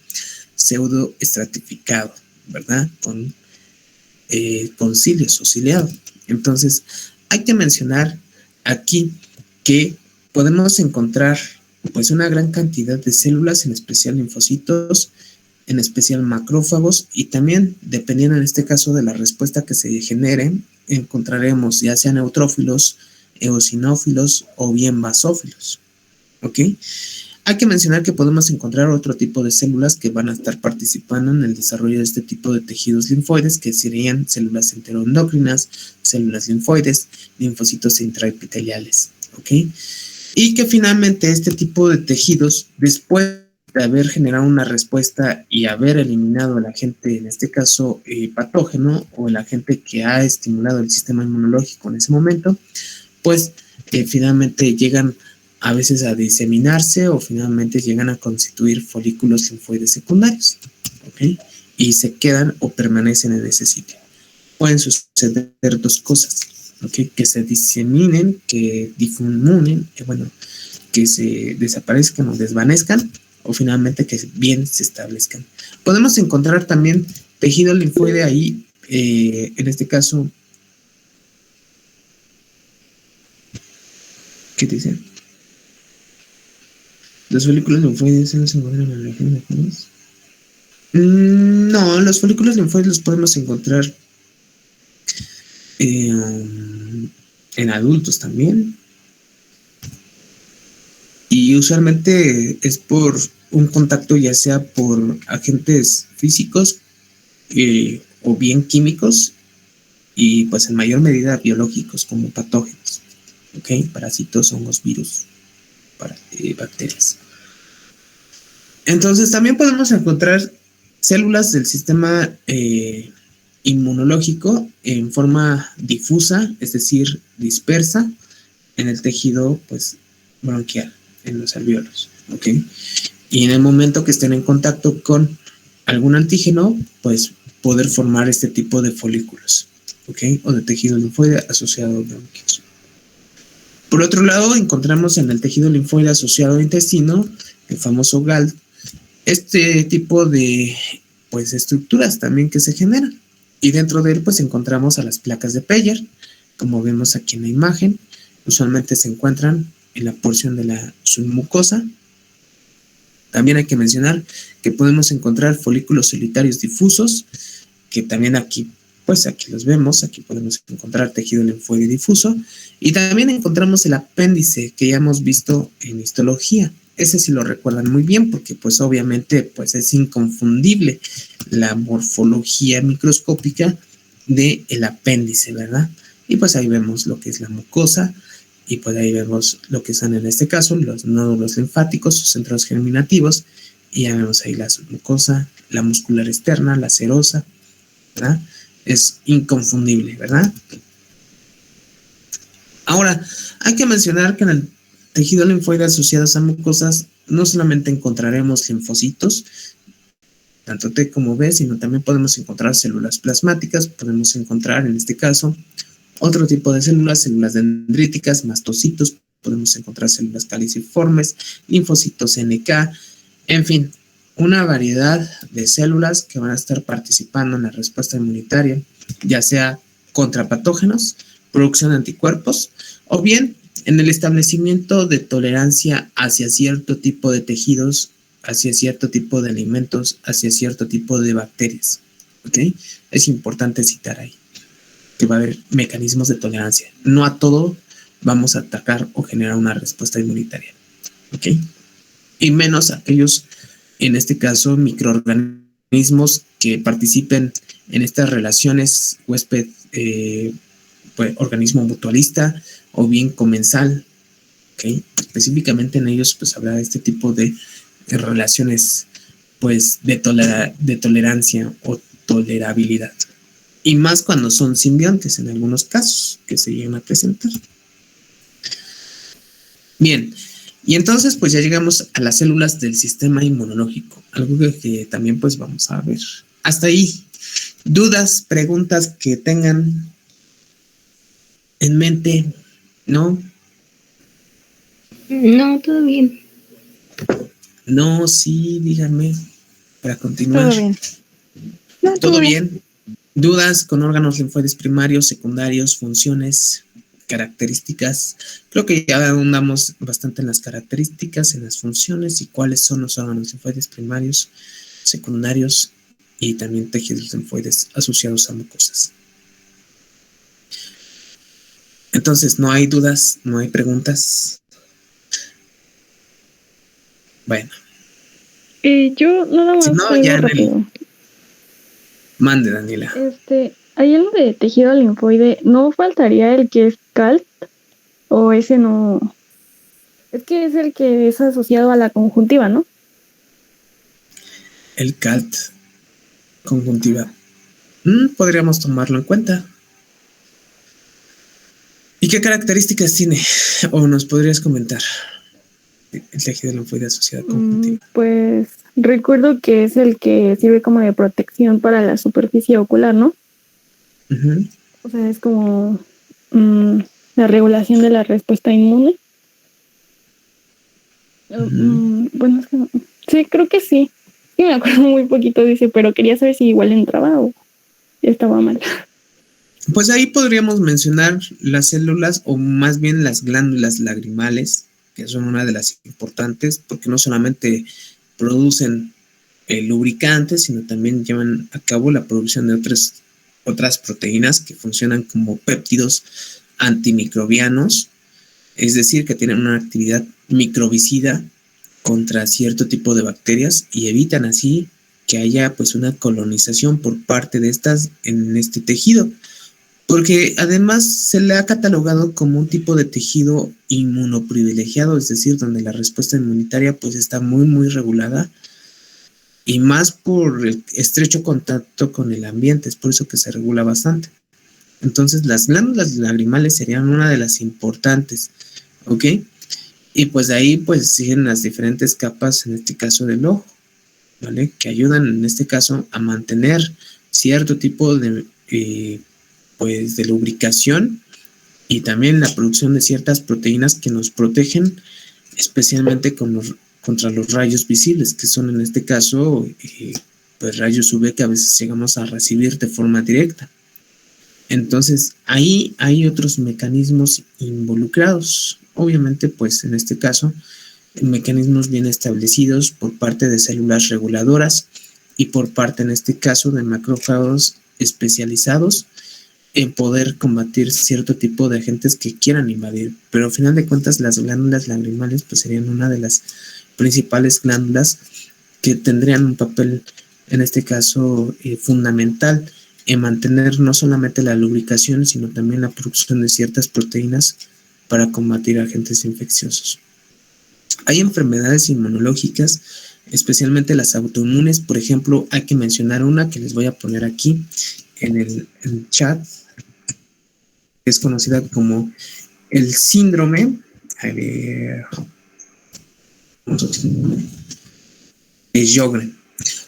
pseudoestratificado, ¿verdad? Con cilios o ciliado. Entonces, hay que mencionar aquí que podemos encontrar pues una gran cantidad de células, en especial linfocitos, en especial macrófagos, y también, dependiendo en este caso de la respuesta que se genere, encontraremos ya sea neutrófilos, eosinófilos o bien basófilos. ¿Ok? hay que mencionar que podemos encontrar otro tipo de células que van a estar participando en el desarrollo de este tipo de tejidos linfoides, que serían células enteroendocrinas, células linfoides, linfocitos intraepiteliales, ¿ok? Y que finalmente este tipo de tejidos, después de haber generado una respuesta y haber eliminado el agente, en este caso patógeno, o el agente que ha estimulado el sistema inmunológico en ese momento, pues finalmente llegan a veces a diseminarse o finalmente llegan a constituir folículos linfoides secundarios, ¿ok? Y se quedan o permanecen en ese sitio. Pueden suceder dos cosas, ¿ok? Que se diseminen, que difuminen, que se desaparezcan o desvanezcan, o finalmente que bien se establezcan. Podemos encontrar también tejido linfoide ahí, en este caso, ¿qué dice? Los folículos linfoides se encuentran en la región de Juanes. No, los folículos linfoides los podemos encontrar en adultos también. Y usualmente es por un contacto, ya sea por agentes físicos o bien químicos, y pues en mayor medida biológicos como patógenos, ¿ok? Parásitos, hongos, virus, bacterias. Entonces también podemos encontrar células del sistema inmunológico en forma difusa, es decir, dispersa en el tejido pues bronquial, en los alvéolos, ¿ok? Y en el momento que estén en contacto con algún antígeno, pues poder formar este tipo de folículos, ¿ok? O de tejido linfoide asociado a bronquios. Por otro lado, encontramos en el tejido linfoide asociado a intestino, el famoso GALT, este tipo de pues estructuras también que se generan. Y dentro de él pues encontramos a las placas de Peyer, como vemos aquí en la imagen. Usualmente se encuentran en la porción de la submucosa. También hay que mencionar que podemos encontrar folículos solitarios difusos, que también aquí los vemos. Aquí podemos encontrar tejido linfoide difuso, y también encontramos el apéndice que ya hemos visto en histología. Ese sí lo recuerdan muy bien porque pues obviamente pues es inconfundible la morfología microscópica del apéndice, ¿verdad? Y pues ahí vemos lo que es la mucosa, y pues ahí vemos lo que son en este caso los nódulos linfáticos o centros germinativos, y ya vemos ahí la submucosa, la muscular externa, la serosa, ¿verdad? Es inconfundible, ¿verdad? Ahora, hay que mencionar que en el tejido linfoide asociado a mucosas no solamente encontraremos linfocitos, tanto T como B, sino también podemos encontrar células plasmáticas, podemos encontrar en este caso otro tipo de células, células dendríticas, mastocitos, podemos encontrar células caliciformes, linfocitos NK, en fin, una variedad de células que van a estar participando en la respuesta inmunitaria, ya sea contra patógenos, producción de anticuerpos, o bien en el establecimiento de tolerancia hacia cierto tipo de tejidos, hacia cierto tipo de alimentos, hacia cierto tipo de bacterias, ¿ok? Es importante citar ahí que va a haber mecanismos de tolerancia. No a todo vamos a atacar o generar una respuesta inmunitaria, ¿ok? Y menos aquellos, en este caso, microorganismos que participen en estas relaciones huésped, pues, organismo mutualista o bien comensal, ¿ok? Específicamente en ellos pues habrá este tipo de relaciones pues de tolerancia o tolerabilidad. Y más cuando son simbiontes en algunos casos que se llegan a presentar. Bien, y entonces pues ya llegamos a las células del sistema inmunológico, algo que también pues vamos a ver. Hasta ahí, dudas, preguntas que tengan en mente, ¿no? No, todo bien. No, sí, díganme para continuar. Todo bien. No, ¿Todo bien? ¿Dudas con órganos linfoides primarios, secundarios, funciones, características? Creo que ya andamos bastante en las características, en las funciones y cuáles son los órganos linfoides primarios, secundarios y también tejidos linfoides asociados a mucosas. Entonces, no hay dudas, no hay preguntas. Bueno, Yo nada más si no, algo ya en el... rápido. Mande, Daniela. Ahí en lo de tejido linfoide, ¿no faltaría el que es CALT? ¿O ese no? Es que es el que es asociado a la conjuntiva, ¿no? El CALT, conjuntiva. Podríamos tomarlo en cuenta. ¿Y qué características tiene? ¿O nos podrías comentar? El tejido linfoide asociado a conjuntiva. Pues recuerdo que es el que sirve como de protección para la superficie ocular, ¿no? Uh-huh. O sea, es como la regulación de la respuesta inmune. Bueno, es que no. Sí, creo que sí. Sí, me acuerdo muy poquito, dice, pero quería saber si igual entraba o estaba mal. Pues ahí podríamos mencionar las células o más bien las glándulas lagrimales, que son una de las importantes porque no solamente producen lubricantes, sino también llevan a cabo la producción de otras proteínas que funcionan como péptidos antimicrobianos, es decir, que tienen una actividad microbicida contra cierto tipo de bacterias y evitan así que haya pues una colonización por parte de estas en este tejido, porque además se le ha catalogado como un tipo de tejido inmunoprivilegiado, es decir, donde la respuesta inmunitaria pues está muy muy regulada y más por el estrecho contacto con el ambiente, es por eso que se regula bastante. Entonces las glándulas lagrimales serían una de las importantes, ¿ok? Y pues de ahí pues siguen las diferentes capas, en este caso del ojo, ¿vale? Que ayudan en este caso a mantener cierto tipo de, pues, de lubricación y también la producción de ciertas proteínas que nos protegen especialmente contra los rayos visibles, que son en este caso pues rayos UV que a veces llegamos a recibir de forma directa. Entonces, ahí hay otros mecanismos involucrados. Obviamente, pues en este caso, mecanismos bien establecidos por parte de células reguladoras y por parte, en este caso, de macrófagos especializados en poder combatir cierto tipo de agentes que quieran invadir. Pero al final de cuentas, las glándulas lagrimales pues serían una de las principales glándulas que tendrían un papel, en este caso, fundamental en mantener no solamente la lubricación, sino también la producción de ciertas proteínas para combatir agentes infecciosos. Hay enfermedades inmunológicas, especialmente las autoinmunes. Por ejemplo, hay que mencionar una que les voy a poner aquí en el chat, que es conocida como el síndrome de Sjögren.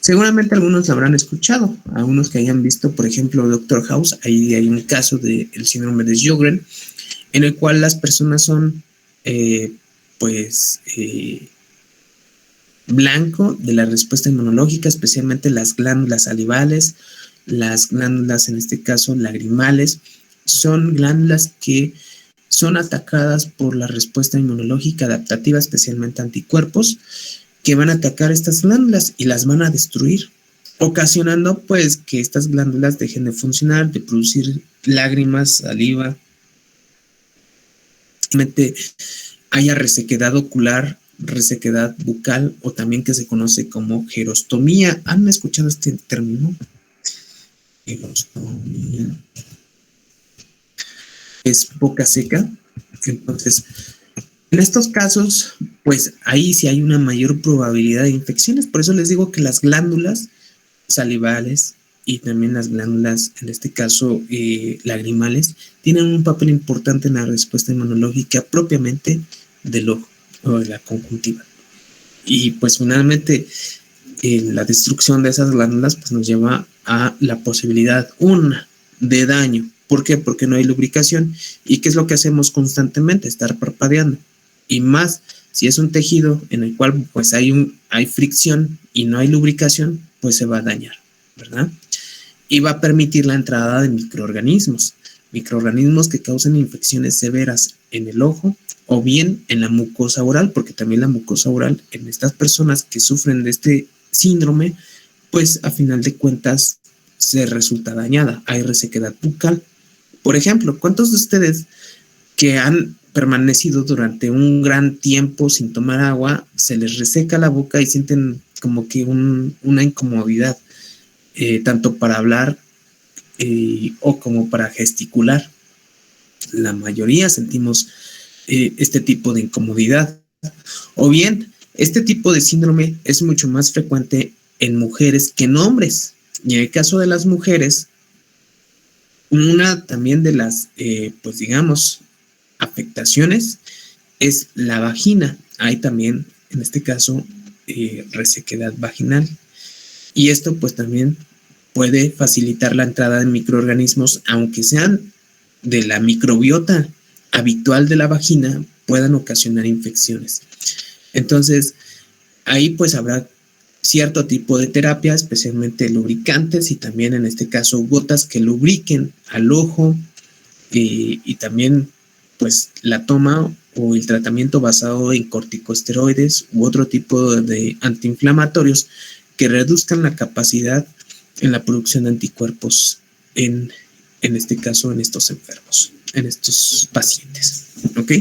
Seguramente algunos lo habrán escuchado, algunos que hayan visto, por ejemplo, Doctor House. Ahí hay un caso del síndrome de Sjögren, en el cual las personas son, blanco de la respuesta inmunológica, especialmente las glándulas salivales, las glándulas, en este caso, lagrimales. Son glándulas que son atacadas por la respuesta inmunológica adaptativa, especialmente anticuerpos, que van a atacar estas glándulas y las van a destruir, ocasionando pues que estas glándulas dejen de funcionar, de producir lágrimas, saliva, haya resequedad ocular, resequedad bucal o también que se conoce como xerostomía. ¿Han escuchado este término? Xerostomía. Es boca seca. Entonces, en estos casos, pues ahí sí hay una mayor probabilidad de infecciones. Por eso les digo que las glándulas salivales y también las glándulas, en este caso lagrimales, tienen un papel importante en la respuesta inmunológica propiamente del ojo o de la conjuntiva. Y pues finalmente la destrucción de esas glándulas pues nos lleva a la posibilidad, de daño. ¿Por qué? Porque no hay lubricación. ¿Y qué es lo que hacemos constantemente? Estar parpadeando. Y más, si es un tejido en el cual pues hay fricción y no hay lubricación, pues se va a dañar, ¿verdad? Y va a permitir la entrada de microorganismos que causan infecciones severas en el ojo o bien en la mucosa oral, porque también la mucosa oral en estas personas que sufren de este síndrome, pues a final de cuentas se resulta dañada. Hay resequedad bucal. Por ejemplo, ¿cuántos de ustedes que han permanecido durante un gran tiempo sin tomar agua, se les reseca la boca y sienten como que una incomodidad, tanto para hablar o como para gesticular. La mayoría sentimos este tipo de incomodidad. O bien, este tipo de síndrome es mucho más frecuente en mujeres que en hombres. Y en el caso de las mujeres, una también de las, pues digamos, afectaciones es la vagina. Hay también, en este caso, resequedad vaginal. Y esto pues también puede facilitar la entrada de microorganismos, aunque sean de la microbiota habitual de la vagina, puedan ocasionar infecciones. Entonces, ahí pues habrá cierto tipo de terapia, especialmente lubricantes y también en este caso gotas que lubriquen al ojo y también pues la toma o el tratamiento basado en corticosteroides u otro tipo de antiinflamatorios que reduzcan la capacidad en la producción de anticuerpos en este caso en estos enfermos, en estos pacientes, ¿ok?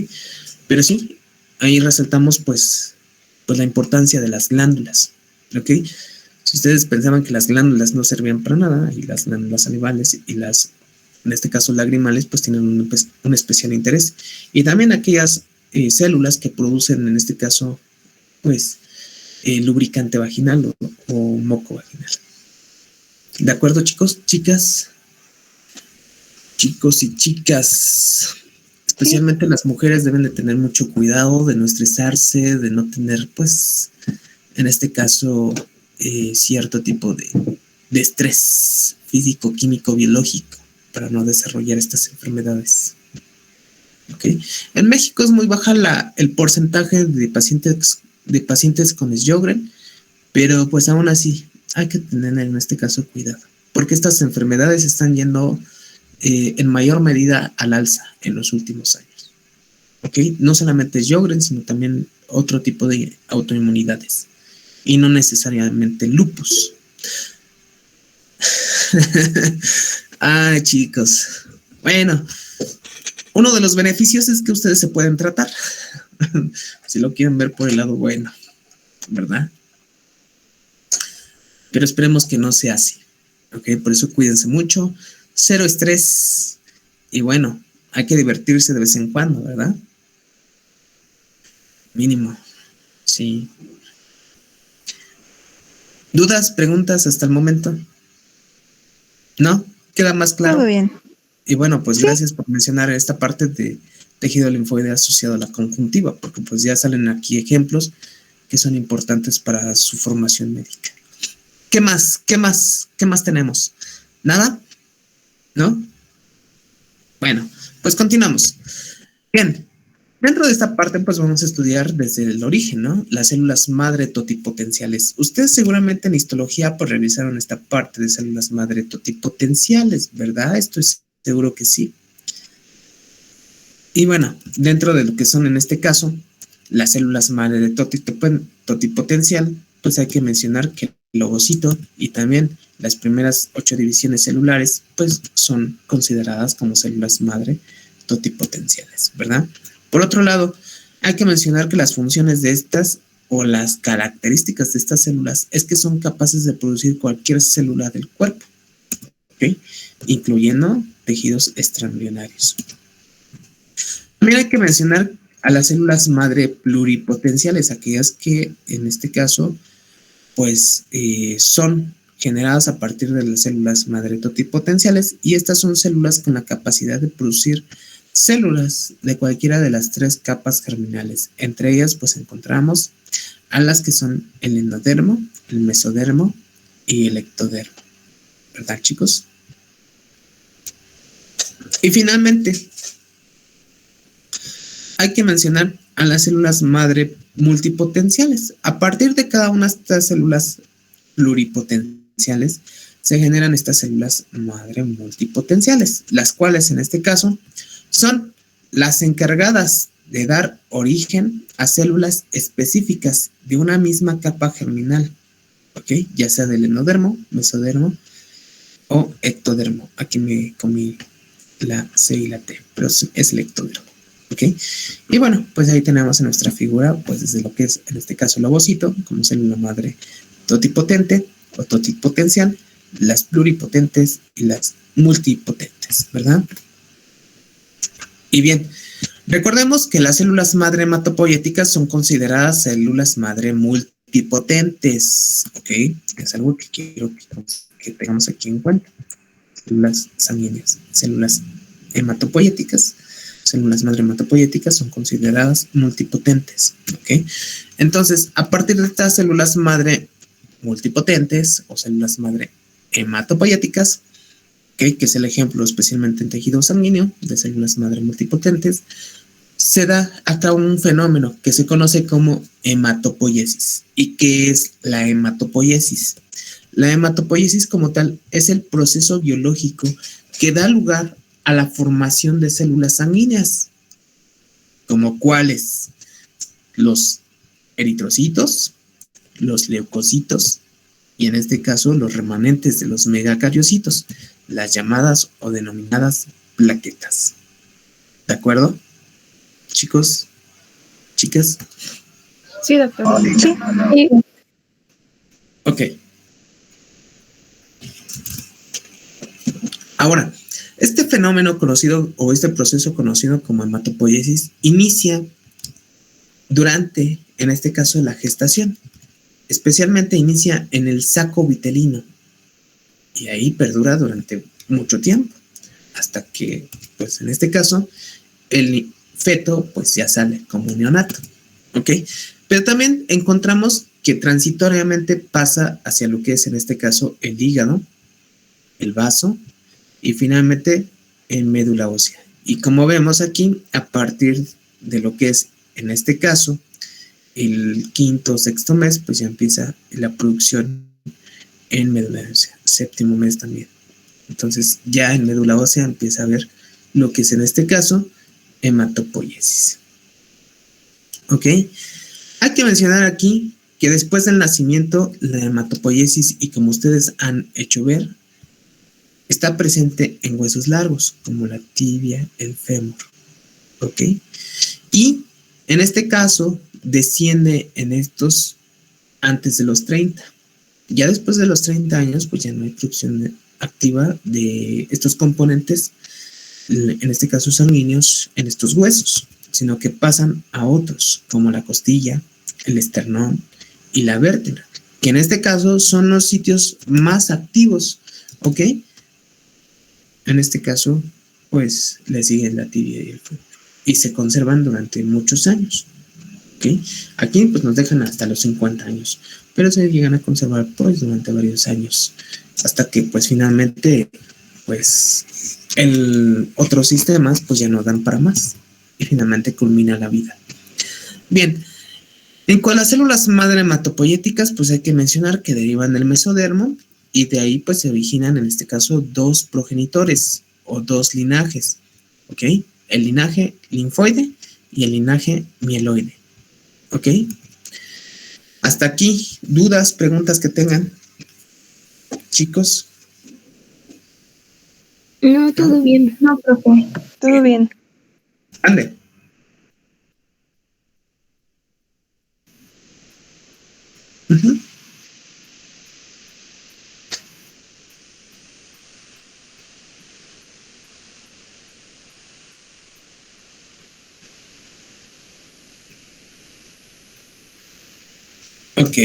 Pero sí, ahí resaltamos pues la importancia de las glándulas, ¿ok? Si ustedes pensaban que las glándulas no servían para nada, y las glándulas salivales y las, en este caso lagrimales, pues tienen un especial interés. Y también aquellas células que producen, en este caso, pues, lubricante vaginal o moco vaginal. ¿De acuerdo, chicos, chicas? Chicos y chicas, especialmente las mujeres deben de tener mucho cuidado de no estresarse, de no tener, pues, en este caso, cierto tipo de estrés físico, químico, biológico para no desarrollar estas enfermedades. ¿Okay? En México es muy baja el porcentaje de pacientes con Sjögren, pero pues aún así hay que tener en este caso cuidado, porque estas enfermedades están yendo en mayor medida al alza en los últimos años. ¿Okay? No solamente Sjögren, sino también otro tipo de autoinmunidades. Y no necesariamente lupus. Ay, chicos. Bueno, uno de los beneficios es que ustedes se pueden tratar. Si lo quieren ver por el lado bueno, ¿verdad? Pero esperemos que no sea así. ¿Ok? Por eso cuídense mucho. Cero estrés. Y bueno, hay que divertirse de vez en cuando, ¿verdad? Mínimo. Sí. ¿Dudas, preguntas hasta el momento? ¿No? ¿Queda más claro? Todo bien. Y bueno, pues Sí. Gracias por mencionar esta parte de tejido linfoide asociado a la conjuntiva, porque pues ya salen aquí ejemplos que son importantes para su formación médica. ¿Qué más? ¿Qué más? ¿Qué más tenemos? ¿Nada? ¿No? Bueno, pues continuamos. Bien. Dentro de esta parte, pues vamos a estudiar desde el origen, ¿no? Las células madre totipotenciales. Ustedes seguramente en histología pues revisaron esta parte de células madre totipotenciales, ¿verdad? Estoy seguro que sí. Y bueno, dentro de lo que son en este caso las células madre totipotencial, pues hay que mencionar que el ovocito y también las primeras 8 divisiones celulares, pues son consideradas como células madre totipotenciales, ¿verdad? Por otro lado, hay que mencionar que las funciones de estas o las características de estas células es que son capaces de producir cualquier célula del cuerpo, ¿ok? Incluyendo tejidos extraembrionarios. También hay que mencionar a las células madre pluripotenciales, aquellas que en este caso pues son generadas a partir de las células madre totipotenciales, y estas son células con la capacidad de producir células de cualquiera de las 3 capas germinales. Entre ellas pues encontramos a las que son el endodermo, el mesodermo y el ectodermo, ¿verdad, chicos? Y finalmente hay que mencionar a las células madre multipotenciales. A partir de cada una de estas células pluripotenciales se generan estas células madre multipotenciales, las cuales en este caso son las encargadas de dar origen a células específicas de una misma capa germinal, ¿ok? Ya sea del endodermo, mesodermo o ectodermo. Aquí me comí la C y la T, pero es el ectodermo. ¿Ok? Y bueno, pues ahí tenemos en nuestra figura, pues desde lo que es, en este caso, el ovocito, como célula madre totipotente o totipotencial, las pluripotentes y las multipotentes, ¿verdad? Y bien, recordemos que las células madre hematopoyéticas son consideradas células madre multipotentes, ¿ok? Es algo que quiero que tengamos aquí en cuenta. Células sanguíneas, células hematopoyéticas, células madre hematopoyéticas son consideradas multipotentes, ¿ok? Entonces, a partir de estas células madre multipotentes o células madre hematopoyéticas, ¿okay? Que es el ejemplo especialmente en tejido sanguíneo de células madre multipotentes, se da acá un fenómeno que se conoce como hematopoiesis. ¿Y qué es la hematopoiesis? La hematopoiesis como tal es el proceso biológico que da lugar a la formación de células sanguíneas, como cuáles: los eritrocitos, los leucocitos y en este caso los remanentes de los megacariocitos, las llamadas o denominadas plaquetas. ¿De acuerdo? Chicos, chicas. Sí, doctor. Sí. Ok. Ahora, este fenómeno conocido o este proceso conocido como hematopoiesis inicia durante, en este caso, la gestación. Especialmente inicia en el saco vitelino y ahí perdura durante mucho tiempo hasta que, pues en este caso, el feto pues ya sale como neonato, ¿ok? Pero también encontramos que transitoriamente pasa hacia lo que es en este caso el hígado, el vaso y finalmente en médula ósea. Y como vemos aquí, a partir de lo que es en este caso el quinto o sexto mes, pues ya empieza la producción en médula ósea, séptimo mes también. Entonces ya en médula ósea empieza a ver lo que es en este caso hematopoiesis. ¿Ok? Hay que mencionar aquí que después del nacimiento la hematopoiesis, y como ustedes han hecho ver, está presente en huesos largos como la tibia, el fémur. ¿Ok? Y en este caso desciende en estos antes de los 30. Ya después de los 30 años, pues ya no hay producción activa de estos componentes, en este caso sanguíneos, en estos huesos, sino que pasan a otros, como la costilla, el esternón y la vértebra, que en este caso son los sitios más activos, ¿ok? En este caso, pues le siguen la tibia y el fémur, y se conservan durante muchos años. ¿Okay? Aquí pues nos dejan hasta los 50 años, pero se llegan a conservar pues durante varios años, hasta que pues finalmente pues otros sistemas pues ya no dan para más y finalmente culmina la vida. Bien, en cuanto a las células madre hematopoyéticas, pues hay que mencionar que derivan del mesodermo y de ahí pues se originan en este caso dos progenitores o dos linajes, ¿ok? El linaje linfoide y el linaje mieloide. ¿Ok? Hasta aquí, dudas, preguntas que tengan, chicos. No, todo bien. No, profe. Todo bien. Ande. Uh-huh. Ok,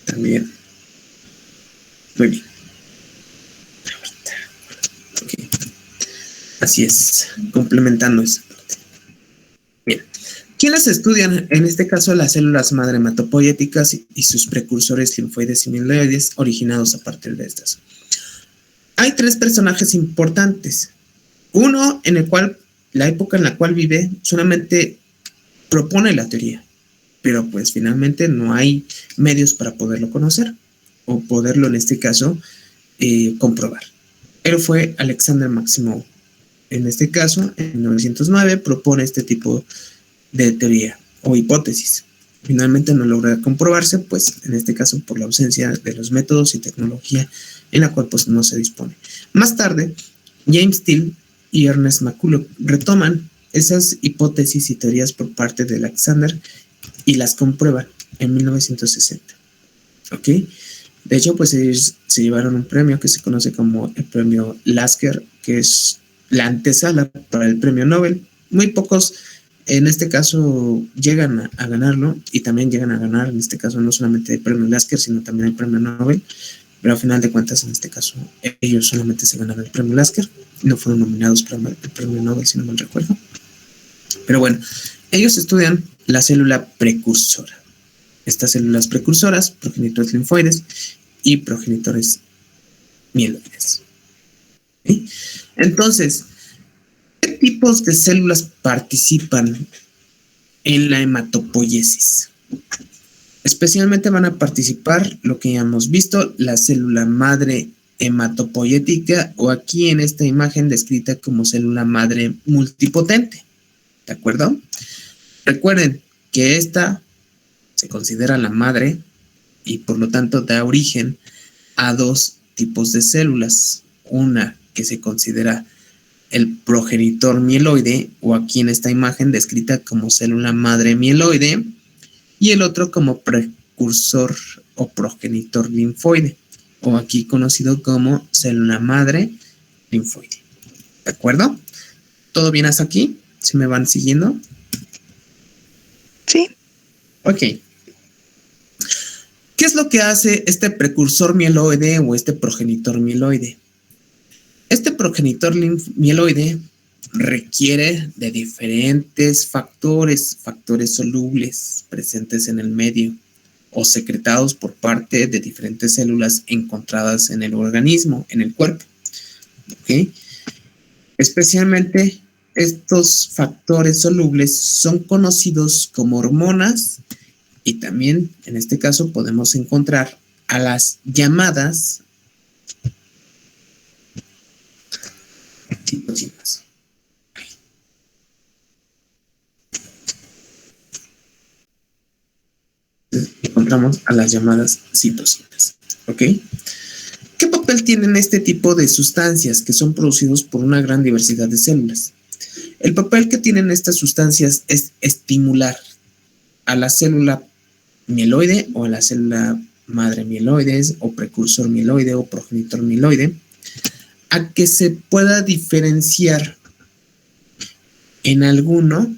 también. Muy bien. Okay. Así es, complementando eso. Bien. ¿Quiénes estudian, en este caso, las células madre hematopoyéticas y sus precursores linfoides y mieloides originados a partir de estas? Hay tres personajes importantes. Uno, en el cual, la época en la cual vive, solamente propone la teoría, pero pues finalmente no hay medios para poderlo conocer o poderlo en este caso comprobar. Él fue Alexander Maximov. En este caso, en 1909 propone este tipo de teoría o hipótesis. Finalmente no logra comprobarse, pues en este caso por la ausencia de los métodos y tecnología en la cual pues no se dispone. Más tarde, James Steele y Ernest McCulloch retoman esas hipótesis y teorías por parte de Alexander y las comprueban en 1960. ¿Ok? De hecho, pues ellos se llevaron un premio que se conoce como el premio Lasker, que es la antesala para el premio Nobel. Muy pocos, en este caso, llegan a ganarlo, y también llegan a ganar, en este caso, no solamente el premio Lasker, sino también el premio Nobel. Pero al final de cuentas, en este caso, ellos solamente se ganaron el premio Lasker, no fueron nominados para el premio Nobel, si no mal recuerdo. Pero bueno, ellos estudian la célula precursora. Estas células precursoras, progenitores linfoides y progenitores mieloides. ¿Sí? Entonces, ¿qué tipos de células participan en la hematopoiesis? Especialmente van a participar lo que ya hemos visto, la célula madre hematopoietica, o aquí en esta imagen descrita como célula madre multipotente. ¿De acuerdo? Recuerden que esta se considera la madre y por lo tanto da origen a dos tipos de células. Una que se considera el progenitor mieloide, o aquí en esta imagen descrita como célula madre mieloide, y el otro como precursor o progenitor linfoide, o aquí conocido como célula madre linfoide. ¿De acuerdo? ¿Todo bien hasta aquí? ¿Se me van siguiendo? Sí. Ok. ¿Qué es lo que hace este precursor mieloide o este progenitor mieloide? Este progenitor mieloide requiere de diferentes factores solubles presentes en el medio o secretados por parte de diferentes células encontradas en el organismo, en el cuerpo. ¿Ok? Especialmente estos factores solubles son conocidos como hormonas, y también en este caso podemos encontrar a las llamadas citocinas. Encontramos a las llamadas citocinas. ¿Ok? ¿Qué papel tienen este tipo de sustancias que son producidos por una gran diversidad de células? El papel que tienen estas sustancias es estimular a la célula mieloide o a la célula madre mieloides o precursor mieloide o progenitor mieloide a que se pueda diferenciar en alguno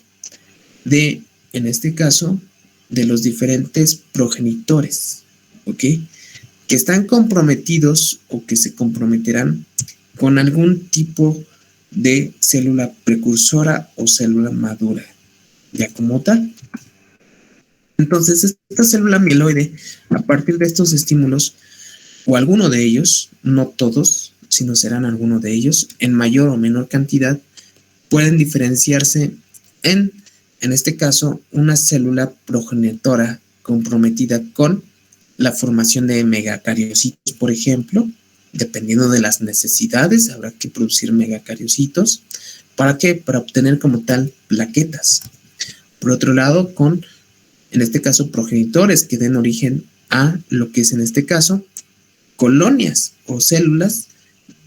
de, en este caso, de los diferentes progenitores, ¿ok? Que están comprometidos o que se comprometerán con algún tipo de célula precursora o célula madura, ya como tal. Entonces, esta célula mieloide, a partir de estos estímulos, o alguno de ellos, no todos, sino serán alguno de ellos, en mayor o menor cantidad, pueden diferenciarse en este caso, una célula progenitora comprometida con la formación de megacariocitos, por ejemplo. Dependiendo de las necesidades, habrá que producir megacariocitos. ¿Para qué? Para obtener como tal plaquetas. Por otro lado, con, en este caso, progenitores que den origen a lo que es en este caso colonias o células,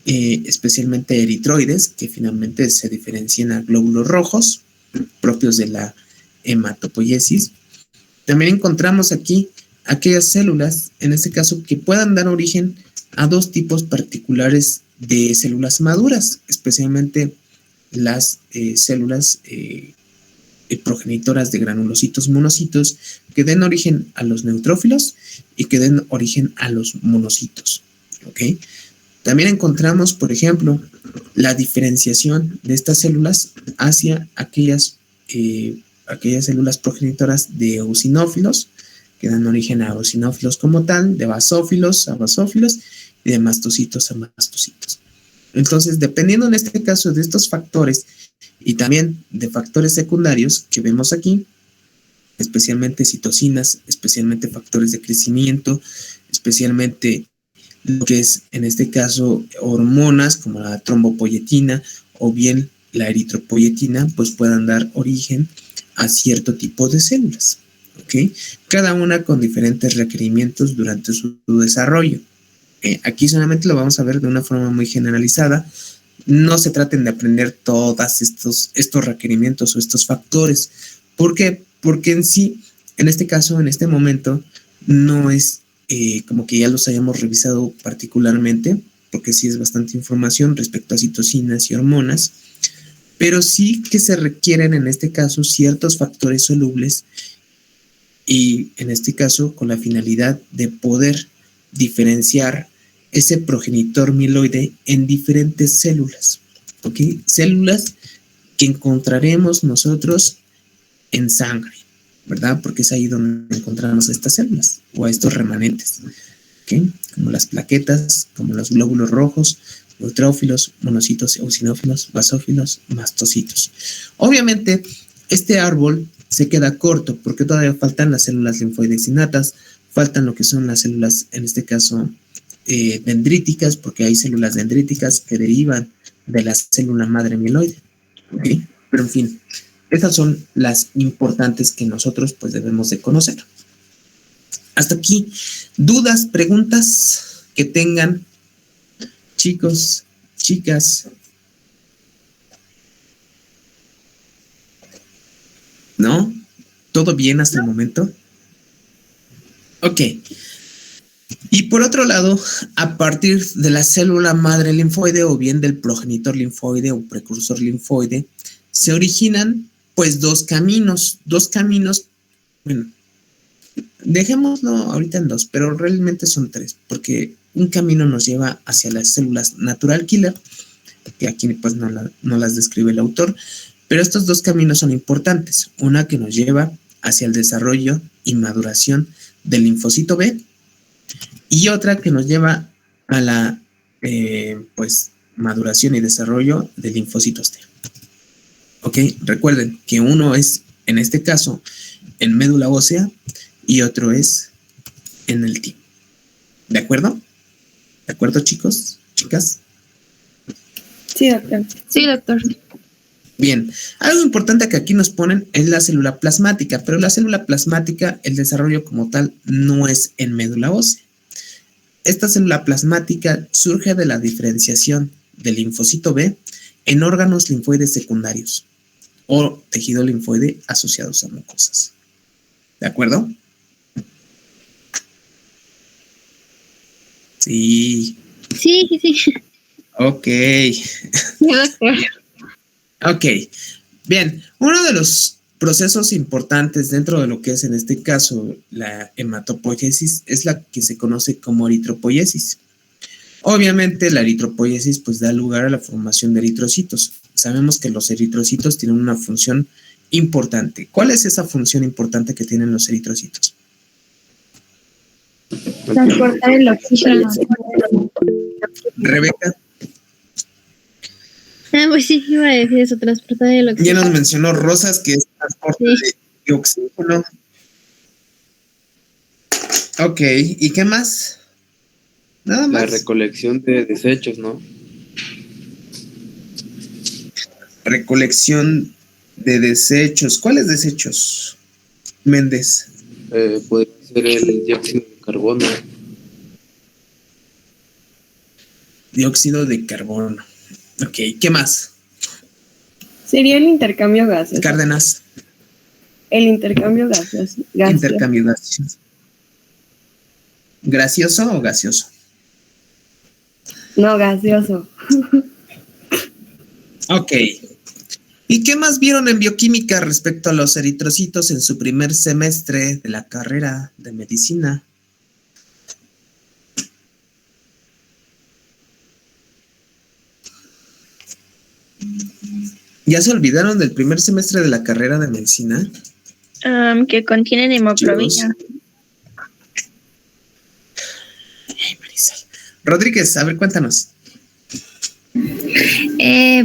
especialmente eritroides, que finalmente se diferencian a glóbulos rojos propios de la hematopoiesis. También encontramos aquí aquellas células, en este caso, que puedan dar origen a dos tipos particulares de células maduras, especialmente las células progenitoras de granulocitos monocitos, que den origen a los neutrófilos y que den origen a los monocitos. ¿Ok? También encontramos, por ejemplo, la diferenciación de estas células hacia aquellas células progenitoras de eosinófilos, que dan origen a eosinófilos como tal, de basófilos a basófilos y de mastocitos a mastocitos. Entonces, dependiendo en este caso de estos factores y también de factores secundarios que vemos aquí, especialmente citocinas, especialmente factores de crecimiento, especialmente lo que es en este caso hormonas como la trombopoyetina o bien la eritropoyetina, pues puedan dar origen a cierto tipo de células. ¿Ok? Cada una con diferentes requerimientos durante su desarrollo. Aquí solamente lo vamos a ver de una forma muy generalizada, no se traten de aprender todos estos requerimientos o estos factores. ¿Por qué? Porque en sí, en este caso, en este momento, no es como que ya los hayamos revisado particularmente, porque sí es bastante información respecto a citocinas y hormonas, pero sí que se requieren en este caso ciertos factores solubles y en este caso con la finalidad de poder diferenciar ese progenitor mieloide en diferentes células, ¿ok? Células que encontraremos nosotros en sangre, ¿verdad? Porque es ahí donde encontramos estas células o a estos remanentes, ¿ok? Como las plaquetas, como los glóbulos rojos, neutrófilos, monocitos, eosinófilos, basófilos, mastocitos. Obviamente, este árbol se queda corto porque todavía faltan las células linfoides innatas, faltan lo que son las células, en este caso, dendríticas, porque hay células dendríticas que derivan de la célula madre mieloide, ¿ok? Pero en fin, esas son las importantes que nosotros pues debemos de conocer. Hasta aquí, dudas, preguntas que tengan, chicos, chicas. ¿No? ¿Todo bien hasta el momento? Ok. Y por otro lado, a partir de la célula madre linfoide o bien del progenitor linfoide o precursor linfoide, se originan pues dos caminos, bueno, dejémoslo ahorita en dos, pero realmente son tres, porque un camino nos lleva hacia las células natural killer, que aquí pues no las describe el autor, pero estos dos caminos son importantes. Una que nos lleva hacia el desarrollo y maduración del linfocito B y otra que nos lleva a la pues maduración y desarrollo del linfocitos T. Ok, recuerden que uno es, en este caso, en médula ósea y otro es en el timo. ¿De acuerdo? ¿De acuerdo, chicos? ¿Chicas? Sí, doctor. Sí, doctor. Bien, algo importante que aquí nos ponen es la célula plasmática, pero la célula plasmática, el desarrollo como tal, no es en médula ósea. Esta célula plasmática surge de la diferenciación del linfocito B en órganos linfoides secundarios o tejido linfoide asociados a mucosas. ¿De acuerdo? Sí. Sí. Ok. Sí, doctor. Ok. Bien, uno de los procesos importantes dentro de lo que es en este caso la hematopoiesis es la que se conoce como eritropoiesis. Obviamente la eritropoiesis pues da lugar a la formación de eritrocitos. Sabemos que los eritrocitos tienen una función importante. ¿Cuál es esa función importante que tienen los eritrocitos? Transportar el oxígeno. Rebeca, Pues sí, iba a decir eso, transportar el ya oxígeno. nos mencionó Rosas que es transporte de oxígeno. Ok, ¿y qué más? Nada más. La recolección de desechos, ¿no? Recolección de desechos. ¿Cuáles desechos, Méndez? Puede ser el dióxido de carbono. Dióxido de carbono. Ok, ¿qué más? Sería el intercambio gaseoso. Cárdenas. El intercambio gaseoso. Intercambio gaseoso. ¿Gracioso o gaseoso? No, gaseoso. Ok. ¿Y qué más vieron en bioquímica respecto a los eritrocitos en su primer semestre de la carrera de medicina? ¿Ya se olvidaron del primer semestre de la carrera de medicina? Que contienen hemoglobina. Ay, Marisol. Rodríguez, a ver, cuéntanos.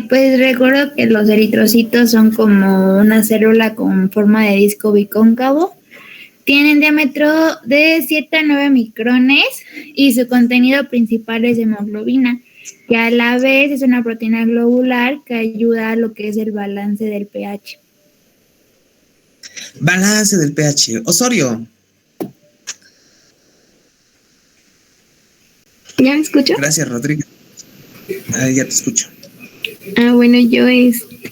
Pues recuerdo que los eritrocitos son como una célula con forma de disco bicóncavo. Tienen diámetro de 7 a 9 micrones y su contenido principal es hemoglobina, que a la vez es una proteína globular que ayuda a lo que es el balance del pH. Balance del pH. Osorio. ¿Ya me escucho? Gracias, Rodríguez. Ya te escucho. Bueno, yo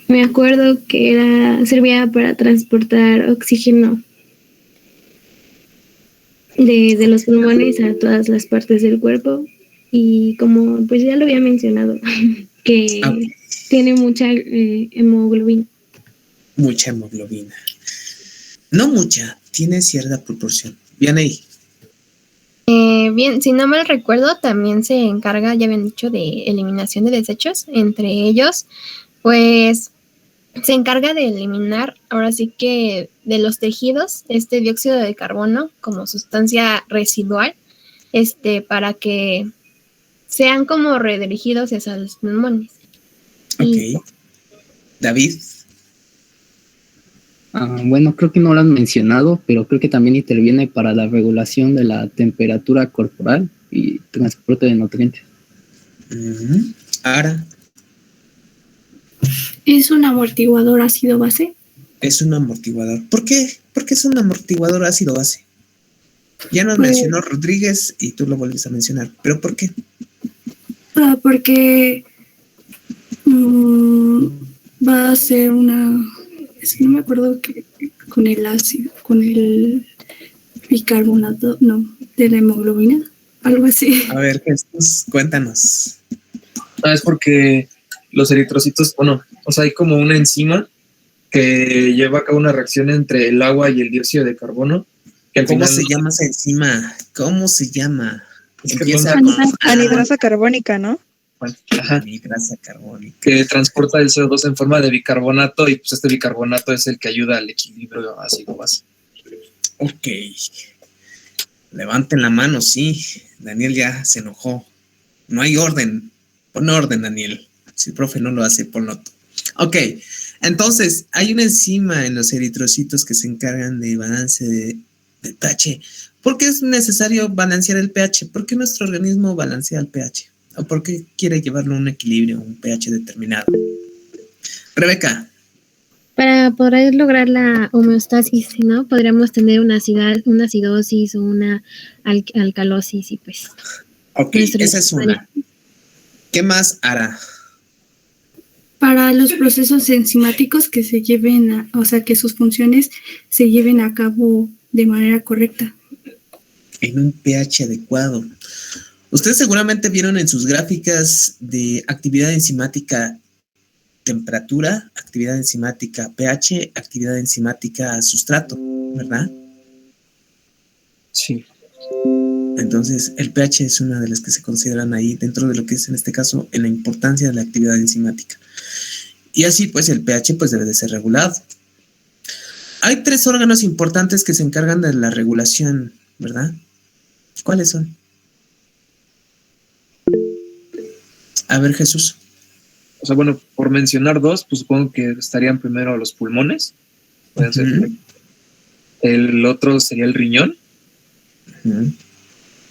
me acuerdo que servía para transportar oxígeno de los pulmones a todas las partes del cuerpo y como pues ya lo había mencionado, que tiene mucha hemoglobina. Mucha hemoglobina. No mucha, tiene cierta proporción. Bien ahí. Bien, si no mal recuerdo, también se encarga, ya habían dicho, de eliminación de desechos. Entre ellos, pues se encarga de eliminar, ahora sí que de los tejidos, este dióxido de carbono como sustancia residual, para que sean como redirigidos hacia los pulmones. Ok. David. Bueno, creo que no lo han mencionado, pero creo que también interviene para la regulación de la temperatura corporal y transporte de nutrientes. Ahora. ¿Es un amortiguador ácido-base? Es un amortiguador. ¿Por qué? ¿Por qué es un amortiguador ácido-base? Ya nos mencionó Rodríguez y tú lo vuelves a mencionar. ¿Pero por qué? Porque va a ser es que no me acuerdo que con el ácido, con el bicarbonato, de la hemoglobina, algo así. A ver, Jesús, cuéntanos. Es porque los eritrocitos, hay como una enzima que lleva a cabo una reacción entre el agua y el dióxido de carbono. Que ¿Cómo se llama esa enzima? ¿Cómo se llama? Anhidrasa carbónica, ¿no? Ajá. Anhidrasa carbónica. Que transporta el CO2 en forma de bicarbonato y pues este bicarbonato es el que ayuda al equilibrio ácido-base. Ok. Levanten la mano, sí. Daniel ya se enojó. No hay orden. Pon orden, Daniel. Si el profe no lo hace, ponlo tú. Ok. Entonces, hay una enzima en los eritrocitos que se encargan de balance de pH. ¿Por qué es necesario balancear el pH? ¿Por qué nuestro organismo balancea el pH? ¿O por qué quiere llevarlo a un equilibrio, un pH determinado? Rebeca. Para poder lograr la homeostasis, ¿no? Podríamos tener una acidosis o una alcalosis y pues... Ok, esa es una. ¿Qué más hará? Para los procesos enzimáticos que se lleven, que sus funciones se lleven a cabo de manera correcta. En un pH adecuado. Ustedes seguramente vieron en sus gráficas de actividad enzimática temperatura, actividad enzimática pH, actividad enzimática sustrato, ¿verdad? Sí. Entonces, el pH es una de las que se consideran ahí dentro de lo que es, en este caso, en la importancia de la actividad enzimática. Y así, pues, el pH pues debe de ser regulado. Hay 3 órganos importantes que se encargan de la regulación, ¿verdad? ¿Cuáles son? A ver, Jesús. Por mencionar 2, pues supongo que estarían primero los pulmones. Pueden ser. El otro sería el riñón.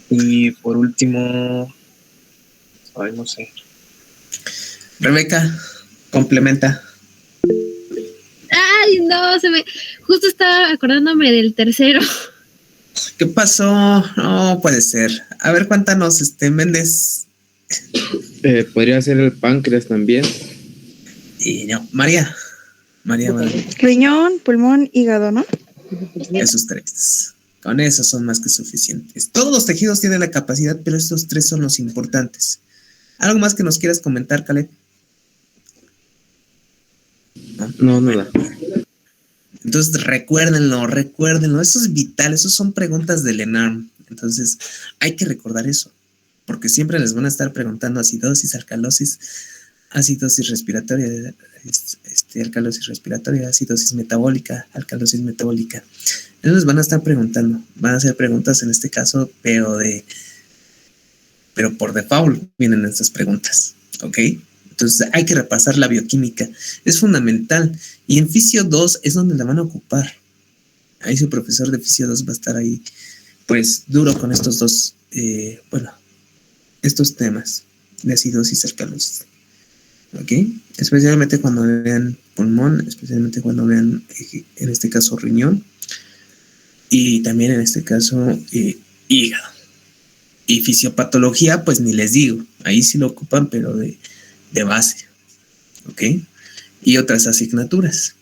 Y por último, no sé. Rebeca, complementa. Ay, no, justo estaba acordándome del tercero. ¿Qué pasó? No puede ser. A ver, cuéntanos, Méndez. Podría ser el páncreas también. Y no, María. Riñón, pulmón, hígado, ¿no? Esos 3. Con eso son más que suficientes. Todos los tejidos tienen la capacidad, pero estos 3 son los importantes. ¿Algo más que nos quieras comentar, Caleb? No, nada. Entonces, recuérdenlo. Eso es vital. Eso son preguntas del ENARM. Entonces, hay que recordar eso. Porque siempre les van a estar preguntando acidosis, alcalosis, acidosis respiratoria, alcalosis respiratoria, acidosis metabólica, alcalosis metabólica. Ellos les van a estar preguntando. Van a hacer preguntas en este caso, pero por default vienen estas preguntas. ¿Ok? Entonces hay que repasar la bioquímica. Es fundamental. Y en Fisio 2 es donde la van a ocupar. Ahí su profesor de Fisio 2 va a estar ahí, pues, duro con estos 2, estos temas de acidosis y alcalosis. ¿Ok? Especialmente cuando vean pulmón, especialmente cuando vean, en este caso, riñón. Y también en este caso, hígado. Y fisiopatología, pues ni les digo. Ahí sí lo ocupan, pero de base. ¿ok? Y otras asignaturas,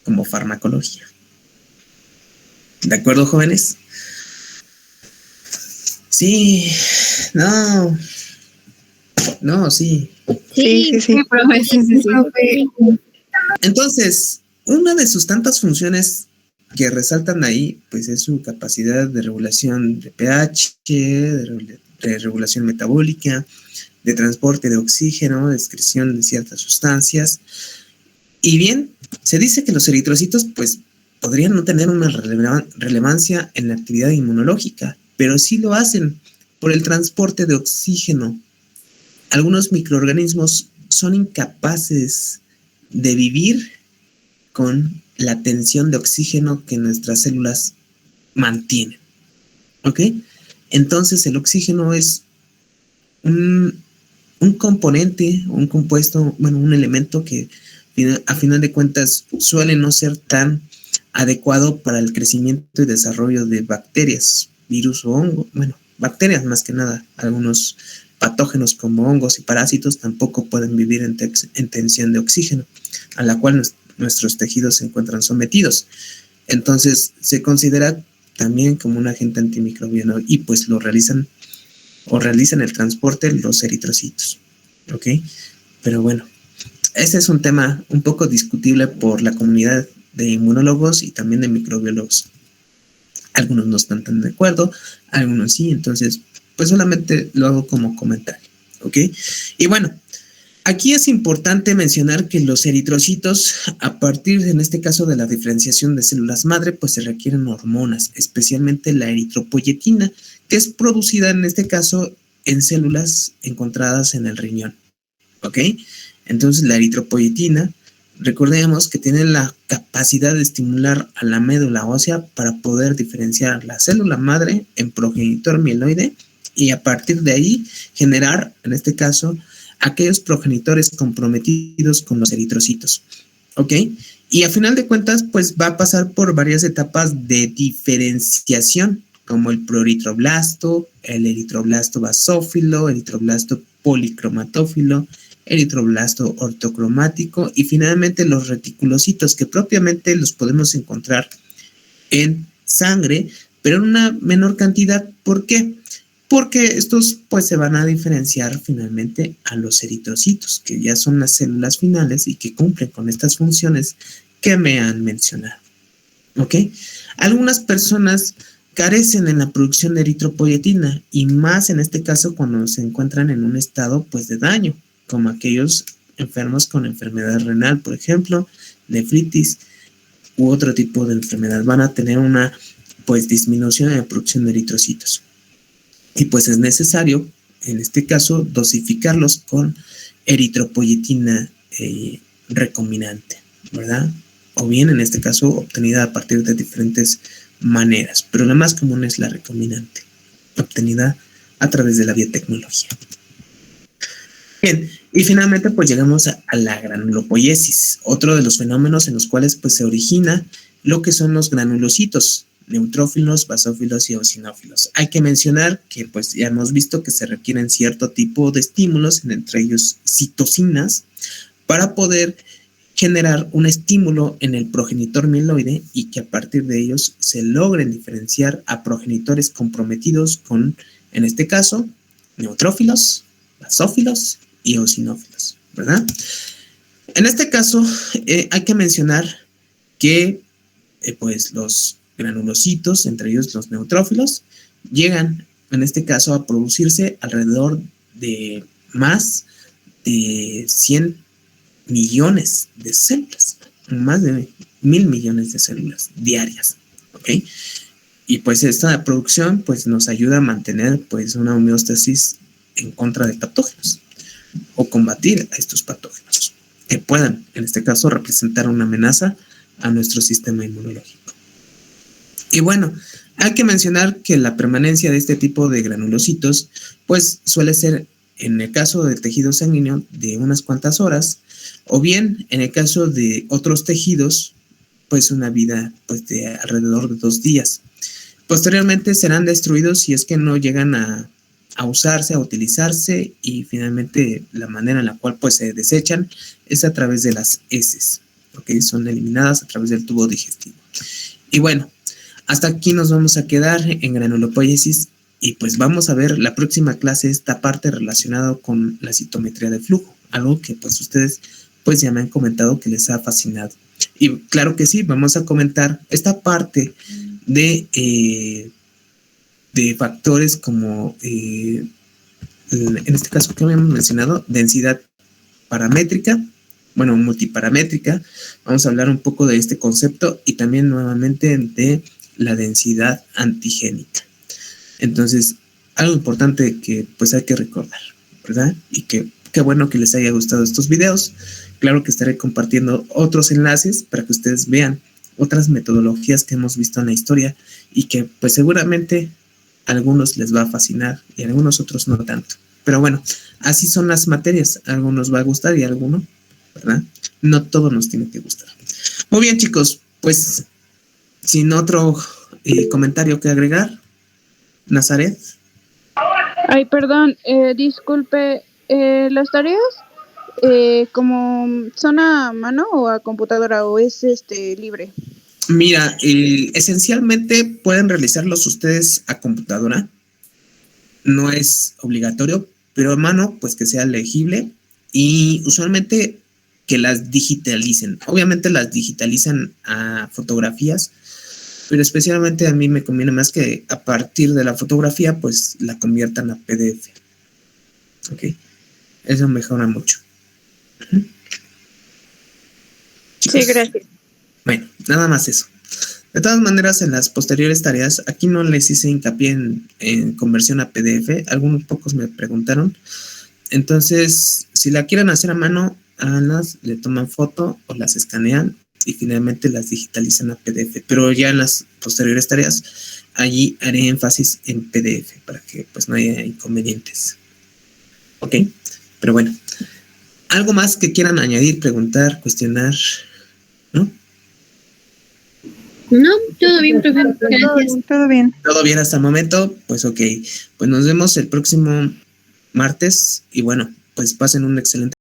como farmacología. ¿De acuerdo, jóvenes? Sí, no, sí. Sí. profe, sí. Entonces, una de sus tantas funciones que resaltan ahí, pues es su capacidad de regulación de pH, de regulación metabólica, de transporte de oxígeno, de excreción de ciertas sustancias. Y bien, se dice que los eritrocitos, pues, podrían no tener una relevancia en la actividad inmunológica, pero sí lo hacen por el transporte de oxígeno. Algunos microorganismos son incapaces de vivir con la tensión de oxígeno que nuestras células mantienen. ¿Ok? Entonces el oxígeno es un componente, un compuesto, bueno, un elemento que a final de cuentas suele no ser tan adecuado para el crecimiento y desarrollo de bacterias, virus o hongo. Bueno, bacterias más que nada. Algunos patógenos como hongos y parásitos tampoco pueden vivir en tensión de oxígeno, a la cual nuestros tejidos se encuentran sometidos. Entonces se considera también como un agente antimicrobiano y pues realizan el transporte los eritrocitos. ¿Ok? Pero bueno, ese es un tema un poco discutible por la comunidad de inmunólogos y también de microbiólogos. Algunos no están tan de acuerdo, algunos sí, entonces pues solamente lo hago como comentario. ¿Ok? Y bueno, aquí es importante mencionar que los eritrocitos, a partir, en este caso, de la diferenciación de células madre, pues se requieren hormonas, especialmente la eritropoyetina, que es producida, en este caso, en células encontradas en el riñón. ¿Ok? Entonces, la eritropoyetina, recordemos que tiene la capacidad de estimular a la médula ósea para poder diferenciar la célula madre en progenitor mieloide y a partir de ahí generar, en este caso, aquellos progenitores comprometidos con los eritrocitos. ¿Ok? Y a final de cuentas, pues va a pasar por varias etapas de diferenciación, como el proeritroblasto, el eritroblasto basófilo, eritroblasto policromatófilo, eritroblasto ortocromático y finalmente los reticulocitos, que propiamente los podemos encontrar en sangre, pero en una menor cantidad. ¿Por qué? Porque estos pues se van a diferenciar finalmente a los eritrocitos, que ya son las células finales y que cumplen con estas funciones que me han mencionado. ¿Ok? Algunas personas carecen en la producción de eritropoyetina y más en este caso cuando se encuentran en un estado pues de daño, como aquellos enfermos con enfermedad renal, por ejemplo, nefritis u otro tipo de enfermedad. Van a tener una pues disminución en la producción de eritrocitos. Y pues es necesario, en este caso, dosificarlos con eritropoyetina recombinante, ¿verdad? O bien, en este caso, obtenida a partir de diferentes maneras, pero la más común es la recombinante, obtenida a través de la biotecnología. Bien, y finalmente pues llegamos a la granulopoiesis, otro de los fenómenos en los cuales pues se origina lo que son los granulocitos, neutrófilos, basófilos y eosinófilos. Hay que mencionar que pues ya hemos visto que se requieren cierto tipo de estímulos, entre ellos citocinas, para poder generar un estímulo en el progenitor mieloide y que a partir de ellos se logren diferenciar a progenitores comprometidos con, en este caso, neutrófilos, basófilos y eosinófilos, ¿verdad? En este caso, hay que mencionar que pues los granulocitos, entre ellos los neutrófilos, llegan en este caso a producirse alrededor de más de 100 millones de células, más de 1,000 millones de células diarias, ¿ok? Y pues esta producción pues nos ayuda a mantener pues una homeostasis en contra de patógenos o combatir a estos patógenos que puedan, en este caso, representar una amenaza a nuestro sistema inmunológico. Y bueno, hay que mencionar que la permanencia de este tipo de granulocitos pues suele ser, en el caso del tejido sanguíneo, de unas cuantas horas, o bien en el caso de otros tejidos, pues una vida pues de alrededor de 2 días. Posteriormente serán destruidos si es que no llegan a a usarse, a utilizarse, y finalmente la manera en la cual pues se desechan es a través de las heces, ¿ok? Son eliminadas a través del tubo digestivo. Y bueno, hasta aquí nos vamos a quedar en granulopóiesis, y pues vamos a ver la próxima clase esta parte relacionada con la citometría de flujo, algo que pues ustedes pues ya me han comentado que les ha fascinado. Y claro que sí, vamos a comentar esta parte de factores como, en este caso que habíamos mencionado, densidad paramétrica, bueno, multiparamétrica. Vamos a hablar un poco de este concepto y también nuevamente de la densidad antigénica. Entonces, algo importante que pues hay que recordar, ¿verdad? Y que qué bueno que les haya gustado estos videos. Claro que estaré compartiendo otros enlaces para que ustedes vean otras metodologías que hemos visto en la historia y que pues seguramente a algunos les va a fascinar y a algunos otros no tanto. Pero bueno, así son las materias. A algunos va a gustar y a algunos, ¿verdad? No todo nos tiene que gustar. Muy bien, chicos, pues sin otro comentario que agregar, Nazaret. Ay, perdón, disculpe, las tareas como son a mano o a computadora o es libre. Mira, esencialmente pueden realizarlos ustedes a computadora, no es obligatorio, pero a mano pues que sea legible y usualmente que las digitalicen. Obviamente las digitalizan a fotografías, pero especialmente a mí me conviene más que a partir de la fotografía pues la conviertan a PDF. Ok, eso mejora mucho. Sí, gracias. Bueno, nada más eso. De todas maneras, en las posteriores tareas, aquí no les hice hincapié en conversión a PDF. Algunos pocos me preguntaron. Entonces, si la quieren hacer a mano, háganlas, le toman foto o las escanean y finalmente las digitalizan a PDF. Pero ya en las posteriores tareas, allí haré énfasis en PDF para que pues no haya inconvenientes. Ok, pero bueno. ¿Algo más que quieran añadir, preguntar, cuestionar? ¿No? No, todo bien, profe. Gracias. Todo bien. ¿Todo bien hasta el momento? Pues ok. Pues nos vemos el próximo martes y bueno, pues pasen un excelente